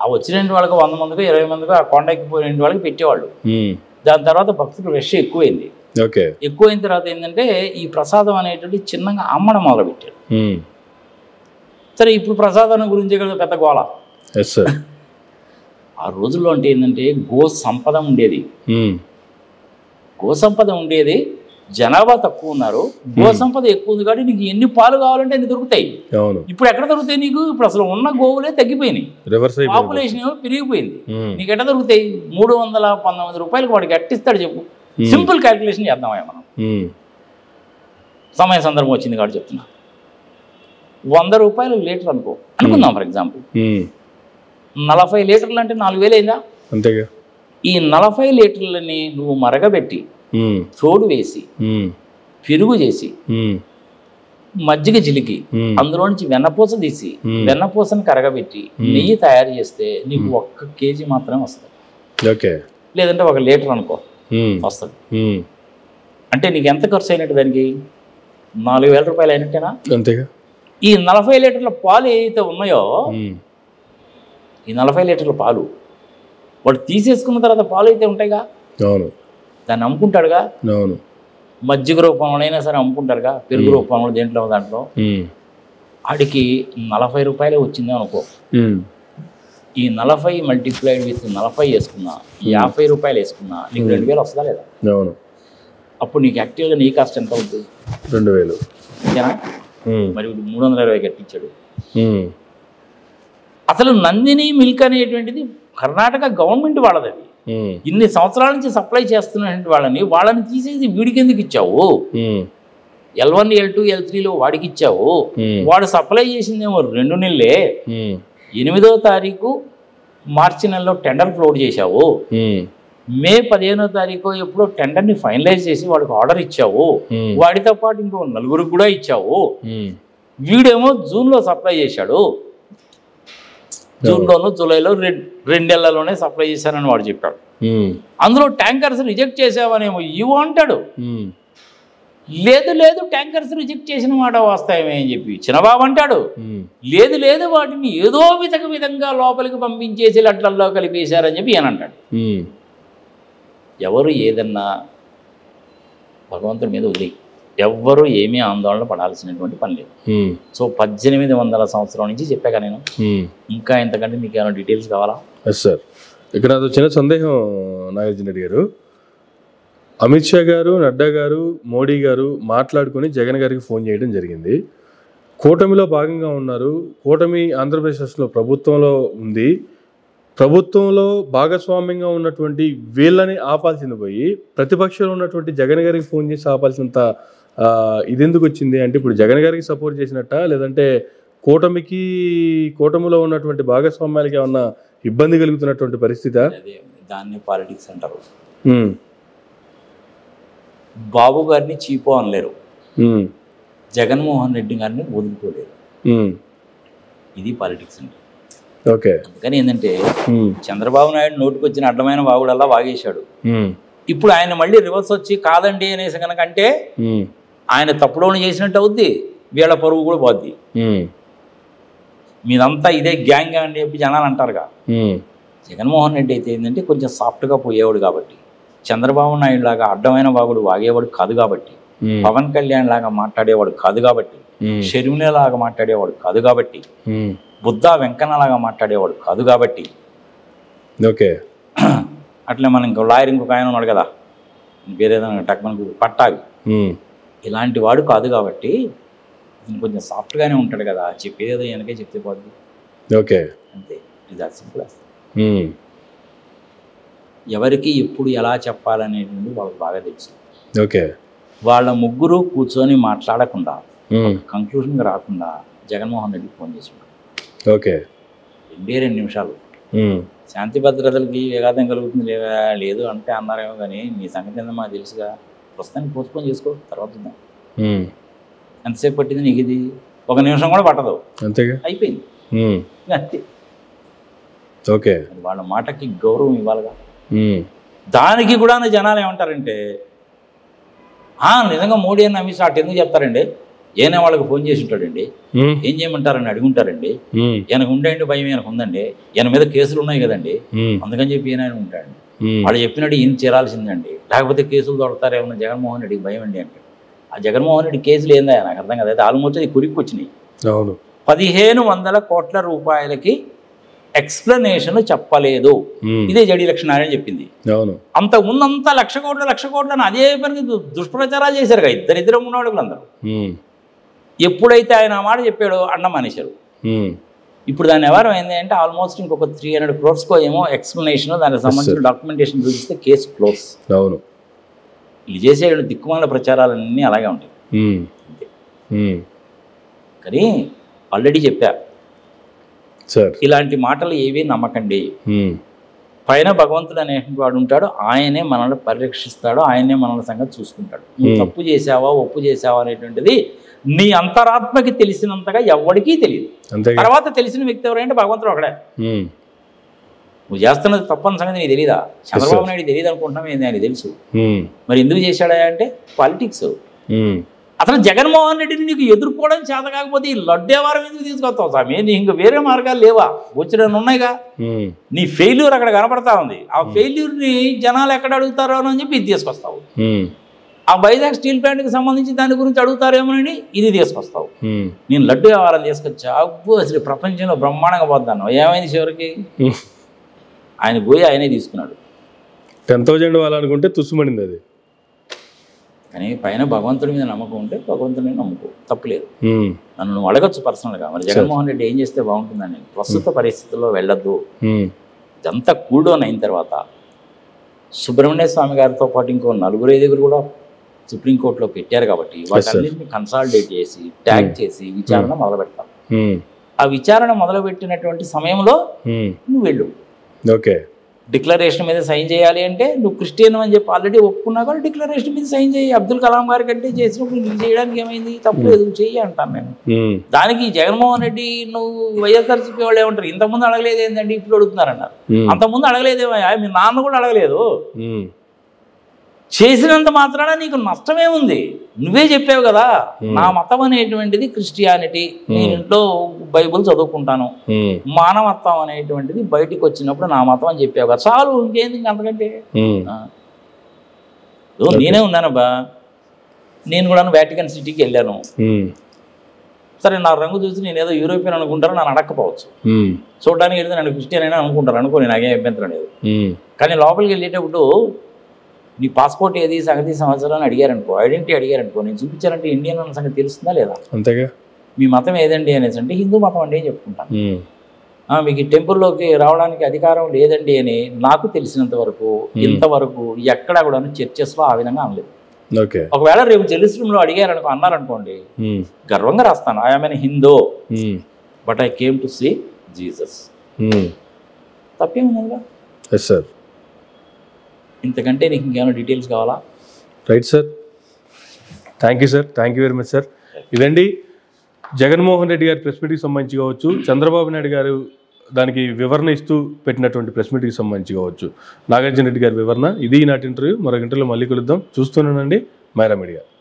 ఆ వచ్చిన వాళ్ళకి 100 మందికో 20 మందికో ఆ కొండకి పోయిన వాళ్ళకి పెట్టేవాళ్ళు. దాని తర్వాత భక్తులు రష్ ఎక్కువైంది. ఎక్కువైన తర్వాత ఏంటంటే ఈ ప్రసాదం అనేటువంటి చిన్నగా అమ్మడం మొదలుపెట్టారు. సరే, ఇప్పుడు ప్రసాదం గురించి కదా పెద్ద గోళ. ఆ రోజుల్లో అంటే ఏంటంటే గో సంపద ఉండేది. గో సంపద ఉండేది, జనాభా తక్కువ ఉన్నారు, గో సంపద ఎక్కువ ఉంది కాబట్టి నీకు ఎన్ని పాలు కావాలంటే అన్ని దొరుకుతాయి. ఇప్పుడు ఎక్కడ దొరుకుతాయి నీకు? ఇప్పుడు అసలు ఉన్న గోవులే తగ్గిపోయినాయి, పాపులేషన్ ఏమో పెరిగిపోయింది. నీకు ఎట్లా దొరుకుతాయి? ₹319 వాడికి ఎట్టిస్తాడు చెప్పు? సింపుల్ క్యాల్కులేషన్ చేద్దామా మనం. సమయ సందర్భం వచ్చింది కాబట్టి చెప్తున్నా. ₹100 లీటర్ అనుకుందాం ఫర్ ఎగ్జాంపుల్. 40 లీటర్లు అంటే 4,000 అయిందా? అంతేగా. ఈ 40 లీటర్లని నువ్వు మరగబెట్టి తోడు వేసి పెరుగు చేసి మజ్జిగ చిలికి అందులో నుంచి వెన్నపూస తీసి వెన్నపూసను కరగబెట్టి నెయ్యి తయారు చేస్తే నీకు 1 కేజీ మాత్రమే వస్తుంది. లేదంటే 1 లీటర్ అనుకో వస్తుంది. అంటే నీకు ఎంత ఖర్చు అయినట్టు? దానికి ₹4,000 అయినట్టేనా? అంతేగా. ఈ 40 లీటర్ల పాలు ఏవైతే ఉన్నాయో, ఈ 40 లీటర్ల పాలు వాడు తీసేసుకున్న తర్వాత పాలు అయితే ఉంటాయిగా, దాన్ని అమ్ముకుంటాడుగా. మజ్జిగ రూపంలోనైనా సరే అమ్ముకుంటారుగా, పెరుగు రూపంలో దేంట్లో దాంట్లో. ఆడికి ₹40 వచ్చిందే అనుకో. ఈ 40 మల్టిప్లైడ్ విత్ 40 వేసుకున్నా, ₹50 వేసుకున్నా నీకు 2,000 వస్తుందా లేదా? అప్పుడు నీకు యాక్టివ్గా నీ కాస్ట్ ఎంత అవుతుంది? 2,000. ఓకేనా? మరి 320 కట్టించాడు. అసలు నందిని మిల్క్ అనేటువంటిది కర్ణాటక గవర్నమెంట్ వాళ్ళది. అది ఇన్ని సంవత్సరాల నుంచి సప్లై చేస్తున్నటువంటి వాళ్ళని తీసేసి వీడికి ఎందుకు ఇచ్చావు? L1 L2 L3లో వాడికి ఇచ్చావు. వాడు సప్లై చేసిందేమో 2 నెలలే. 8వ తారీఖు మార్చి నెలలో టెండర్ ఫ్లోట్ చేశావు. మే 15వ తారీఖు ఎప్పుడో టెండర్ని ఫైనలైజ్ చేసి వాడికి ఆర్డర్ ఇచ్చావు. వాడితో పాటు ఇంకో 4 కూడా ఇచ్చావు. వీడేమో జూన్లో సప్లై చేశాడు. జూన్లోనూ జూలైలో 2 నెలల్లోనే సప్లై చేశానని వాడు చెప్పాడు. అందులో ట్యాంకర్స్ రిజెక్ట్ చేసావనేమో ఇవ్వు అంటాడు. లేదు ట్యాంకర్స్ రిజెక్ట్ చేసిన మాట వాస్తవమే అని చెప్పి చిన్నబాబు అంటాడు. లేదు వాటిని ఏదో విధంగా లోపలికి పంపించేసి లడ్లల్లో కలిపేశారని చెప్పి అని అంటాడు. ఎవరు ఏదన్నా భగవంతుడి మీద వదిలేయి. ఎవ్వరూ ఏమీ ఆందోళన పడాల్సినటువంటి పని లేదు. సో 1800 సంవత్సరం నుంచి చెప్పాక నేను. ఇంకా ఇంతకంటే మీకు ఏమైనా డీటెయిల్స్ కావాలా? Yes sir. ఇక్కడ అది చిన్న సందేహం నాగార్జున రెడ్డి గారు. అమిత్ షా గారు, నడ్డా గారు, మోడీ గారు మాట్లాడుకొని జగన్ గారికి ఫోన్ చేయడం జరిగింది. కూటమిలో భాగంగా ఉన్నారు. కూటమి ఆంధ్రప్రదేశ్లో ప్రభుత్వంలో ఉంది. ప్రభుత్వంలో భాగస్వామ్యంగా ఉన్నటువంటి వీళ్ళని ఆపాల్సింది పోయి ప్రతిపక్షంలో ఉన్నటువంటి జగన్ గారికి ఫోన్ చేసి ఆపాల్సినంత ఇదెందుకు వచ్చింది అంటే, ఇప్పుడు జగన్ గారికి సపోర్ట్ చేసినట్ట, లేదంటే కూటమిలో ఉన్నటువంటి భాగస్వామ్యాలకి ఏమన్నా ఇబ్బంది కలుగుతున్నటువంటి పరిస్థితి? దాన్ని పాలిటిక్స్ అంటారు. బాబు గారిని చీపో అనలేరు, జగన్మోహన్ రెడ్డి గారిని వదులుకోలేరు. ఇది పాలిటిక్స్ అండి. ఓకే. అందుకని ఏంటంటే చంద్రబాబు నాయుడు నోటికి వచ్చిన అడ్డమైన వాగుడల్లా వాగేశాడు. ఇప్పుడు ఆయన మళ్ళీ రివర్స్ వచ్చి కాదండి అనేసి కనుక అంటే ఆయన తప్పుడోని చేసినట్టు అవుద్ది, వీళ్ళ పరువు కూడా పోద్ది. మీదంతా ఇదే గ్యాంగ్ అని చెప్పి జనాలు అంటారుగా. జగన్మోహన్ రెడ్డి అయితే ఏంటంటే కొంచెం సాఫ్ట్గా పోయేవాడు కాబట్టి, చంద్రబాబు నాయుడు లాగా అడ్డమైన వాగుడు వాగేవాడు కాదు కాబట్టి, పవన్ కళ్యాణ్ లాగా మాట్లాడేవాడు కాదు కాబట్టి, షర్మిల లాగా మాట్లాడేవాడు కాదు కాబట్టి, బుద్ధా వెంకన్న లాగా మాట్లాడేవాడు కాదు కాబట్టి. ఓకే. అట్లే మనం ఇంకో లాయర్ ఇంకొక ఆయన ఉన్నాడు కదా, వేరేదైనా టక్మన్ పట్టావి, ఇలాంటి వాడు కాదు కాబట్టి కొంచెం సాఫ్ట్గానే ఉంటాడు కదా, చెప్పేదో వెనకే చెప్తే పోద్ది. ఓకే. అంతే. ఇది అది సింపుల్. ఎవరికి ఎప్పుడు ఎలా చెప్పాలనేది వాళ్ళకి బాగా తెలుసు. ఓకే. వాళ్ళ ముగ్గురు కూర్చొని మాట్లాడకుండా కంక్లూషన్కి రాకుండా జగన్మోహన్ రెడ్డికి ఫోన్ చేసి ఓకే 2 నిమిషాలు శాంతి భద్రతలకి విఘాతం కలుగుతుంది లేదు అంటే అన్నారేమో, కానీ మీ సంగతి ఏందో మాకు తెలుసుగా, ప్రస్తుతానికి పోస్ట్పోన్ చేసుకో, తర్వాత ఉందాం. ఎంతసేపు పట్టింది నీకు? ఇది 1 నిమిషం కూడా పట్టదు, అంతేగా, అయిపోయింది అంతే. ఓకే. వాళ్ళ మాటకి గౌరవం ఇవ్వాలిగా. దానికి కూడా జనాలు ఏమంటారంటే, నిజంగా మోడీ అని అమిత్ షా అటు ఎందుకు చెప్తారండి, ఏనే వాళ్ళకి ఫోన్ చేసి ఉంటాడండి, ఏం చేయమంటారని అడుగుంటారండి, ఈయనకు ఉండేంటి భయం, ఈయనకు ఉందండి, ఈయన మీద కేసులు ఉన్నాయి కదండి, అందుకని చెప్పి ఈయన ఉంటాడండి, వాళ్ళు చెప్పినట్టు ఈయన చేరాల్సిందండి, లేకపోతే కేసులు దొరుకుతారేమన్నా జగన్మోహన్ రెడ్డికి భయం అండి అంటే. ఆ జగన్మోహన్ రెడ్డి కేసులు ఏందా నాకు అర్థం కదా. అయితే ఆల్మోస్ట్ అది కురికి వచ్చినాయి. 1500 కోట్ల రూపాయలకి ఎక్స్ప్లెనేషన్ చెప్పలేదు, ఇదే జడి లక్షణాలు అని చెప్పింది. అంతకుముందు అంతా 1,00,00,000 కోట్లు అని అదే పనికి దుష్ప్రచారాలు చేశారు కదా ఇద్దరు ఉన్నవాళ్ళు అందరూ. ఎప్పుడైతే ఆయన ఆ మాట చెప్పాడో అన్నం మానేశారు. ఇప్పుడు దాని వ్యవహారం ఏంటి అంటే ఆల్మోస్ట్ ఇంకొక 300 crores ఏమో ఎక్స్ప్లెనేషన్, దానికి సంబంధించిన డాక్యుమెంటేషన్ చూపిస్తే కేసు క్లోజ్. ఇది చేసే దిక్కుమాల ప్రచారాలన్నీ అలాగే ఉంటాయి. కానీ ఆల్రెడీ చెప్పా, ఇలాంటి మాటలు ఏవి నమ్మకండి. పైన భగవంతుడు అనేవాడు ఉంటాడు, ఆయనే మనల్ని పరిరక్షిస్తాడు, ఆయనే మనల్ని సంగతి చూసుకుంటాడు. నువ్వు తప్పు చేసావా ఒప్పు చేసావా అనేటువంటిది నీ అంతరాత్మకి తెలిసినంతగా ఎవరికీ తెలియదు. తర్వాత తెలిసిన వ్యక్తి ఎవరంటే భగవంతుడు ఒకడే. నువ్వు చేస్తున్నది తప్పని సంగతి నీకు తెలీదా? చంద్రబాబు నాయుడు తెలియదు అనుకుంటున్నాం, ఏంది ఆయనకి తెలుసు. మరి ఎందుకు చేశాడా అంటే పాలిటిక్స్. అసలు జగన్మోహన్ రెడ్డిని నీకు ఎదుర్కోవడం చేత కాకపోతే ఈ లడ్డేవారం ఎందుకు తీసుకొస్తావు స్వామి? నీ ఇంక వేరే మార్గాలు లేవా? వచ్చిన ఉన్నాయిగా. నీ ఫెయిల్యూర్ అక్కడ కనపడతా ఉంది. ఆ ఫెయిల్యూర్ని జనాలు ఎక్కడ అడుగుతారో అని చెప్పి ఇది తీసుకొస్తావు. ఆ వైజాగ్ స్టీల్ ప్లాంట్కి సంబంధించి దాని గురించి అడుగుతారేమోనని ఇది తీసుకొస్తావు. నేను లడ్డు వ్యవహారం తీసుకొచ్చా, అబ్బు అసలు ప్రపంచంలో బ్రహ్మాండంగా పోతాను. ఏమైంది చివరికి? ఆయన పోయి ఆయనే తీసుకున్నాడు. 10,000 వాళ్ళనుకుంటే తుస్సుమడింది అది. కానీ పైన భగవంతుడి మీద నమ్మకం ఉంటే భగవంతుడిని నమ్ముకో, తప్పులేదు. నన్ను నువ్వు అడగచ్చు పర్సనల్గా, మరి జగన్మోహన్ రెడ్డి ఏం చేస్తే బాగుంటుందని. ప్రస్తుత పరిస్థితుల్లో వెళ్ళొద్దు. ఇదంతా కూల్డౌన్ అయిన తర్వాత సుబ్రహ్మణ్య స్వామి గారితో పాటు ఇంకో 4-5 కూడా సుప్రీంకోర్టులో పెట్టారు కాబట్టి వాటన్నింటినీ కన్సాలిడేట్ చేసి ట్యాగ్ చేసి విచారణ మొదలు పెడతాం. ఆ విచారణ మొదలుపెట్టినటువంటి సమయంలో నువ్వు వెళ్ళు. ఓకే. డిక్లరేషన్ మీద సైన్ చేయాలి అంటే నువ్వు క్రిస్టియన్ అని చెప్పి ఆల్రెడీ ఒప్పుకున్నా కూడా డిక్లరేషన్ మీద సైన్ చేయి. అబ్దుల్ కలాం గారి కంటే చేసినప్పుడు నీకు చేయడానికి ఏమైంది? తప్పలేదు, చెయ్యి అంటాను నేను. దానికి జగన్మోహన్ రెడ్డి నువ్వు వైఎస్ఆర్సీపీ వాళ్ళు ఏమంటారు, ఇంతకుముందు అడగలేదు ఏంటంటే ఇప్పుడు అడుగుతున్నారన్నారు. అంతకుముందు అడగలేదేమయ్యా, మీ నాన్న కూడా అడగలేదు. చేసినంత మాత్రాన నీకు నష్టమేముంది? నువ్వే చెప్పావు కదా, నా మతం అనేటువంటిది క్రిస్టియానిటీ, నేను ఇంట్లో బైబుల్ చదువుకుంటాను, మానవత్వం అనేటువంటిది బయటికి వచ్చినప్పుడు నా మతం అని చెప్పావు కదా, చాలు. ఇంకేంది అంతకంటే? నేనే ఉన్నానబ్బా, నేను కూడా వాటికన్ సిటీకి వెళ్ళాను. సరే నా రంగు చూసి నేను ఏదో యూరోపియన్ అనుకుంటారో నన్ను అడగకపోవచ్చు. చూడడానికి వెళ్తే నన్ను క్రిస్టియన్ అయినా అనుకుంటారు, అనుకోని నాకేం అభ్యంతరం లేదు. కానీ లోపలికి వెళ్ళేటప్పుడు నీ పాస్పోర్ట్ ఏది సంగతి సంవత్సరం అని అడిగారనుకో, ఐడెంటిటీ అడిగారనుకో, నేను చూపించారంటే ఇండియన్ అన్న సంగతి తెలుస్తుందా లేదా? అంతేగా. మీ మతం ఏదండి అనేసి అంటే హిందూ మతం అండి అని చెప్పుకుంటాను. మీకు ఈ టెంపుల్లోకి రావడానికి అధికారం లేదండి అని నాకు తెలిసినంత వరకు ఇంతవరకు ఎక్కడా కూడా చర్చెస్లో ఆ విధంగా అనలేదు. ఒకవేళ రేపు జెరూసలంలో అడిగారనుకో, అన్నారనుకోండి, గర్వంగా రాస్తాను, I am an Hindu but I came to see Jesus. తప్పేముందా? ఇంతకంటే నీకు ఇంకేమైనా డీటెయిల్స్ కావాలా? Right sir, thank you sir, thank you very much sir. ఇదండి జగన్మోహన్ రెడ్డి గారి ప్రెస్ మీట్కి సంబంధించి కావచ్చు, చంద్రబాబు నాయుడు గారు దానికి వివరణ ఇస్తూ పెట్టినటువంటి ప్రెస్ మీట్కి సంబంధించి కావచ్చు, నాగార్జున రెడ్డి గారి వివరణ. ఇది ఈనాటి ఇంటర్వ్యూ. మరొక ఇంటర్వ్యూలో మళ్ళీ కలుద్దాం. చూస్తున్నానండి మైరా మీడియా.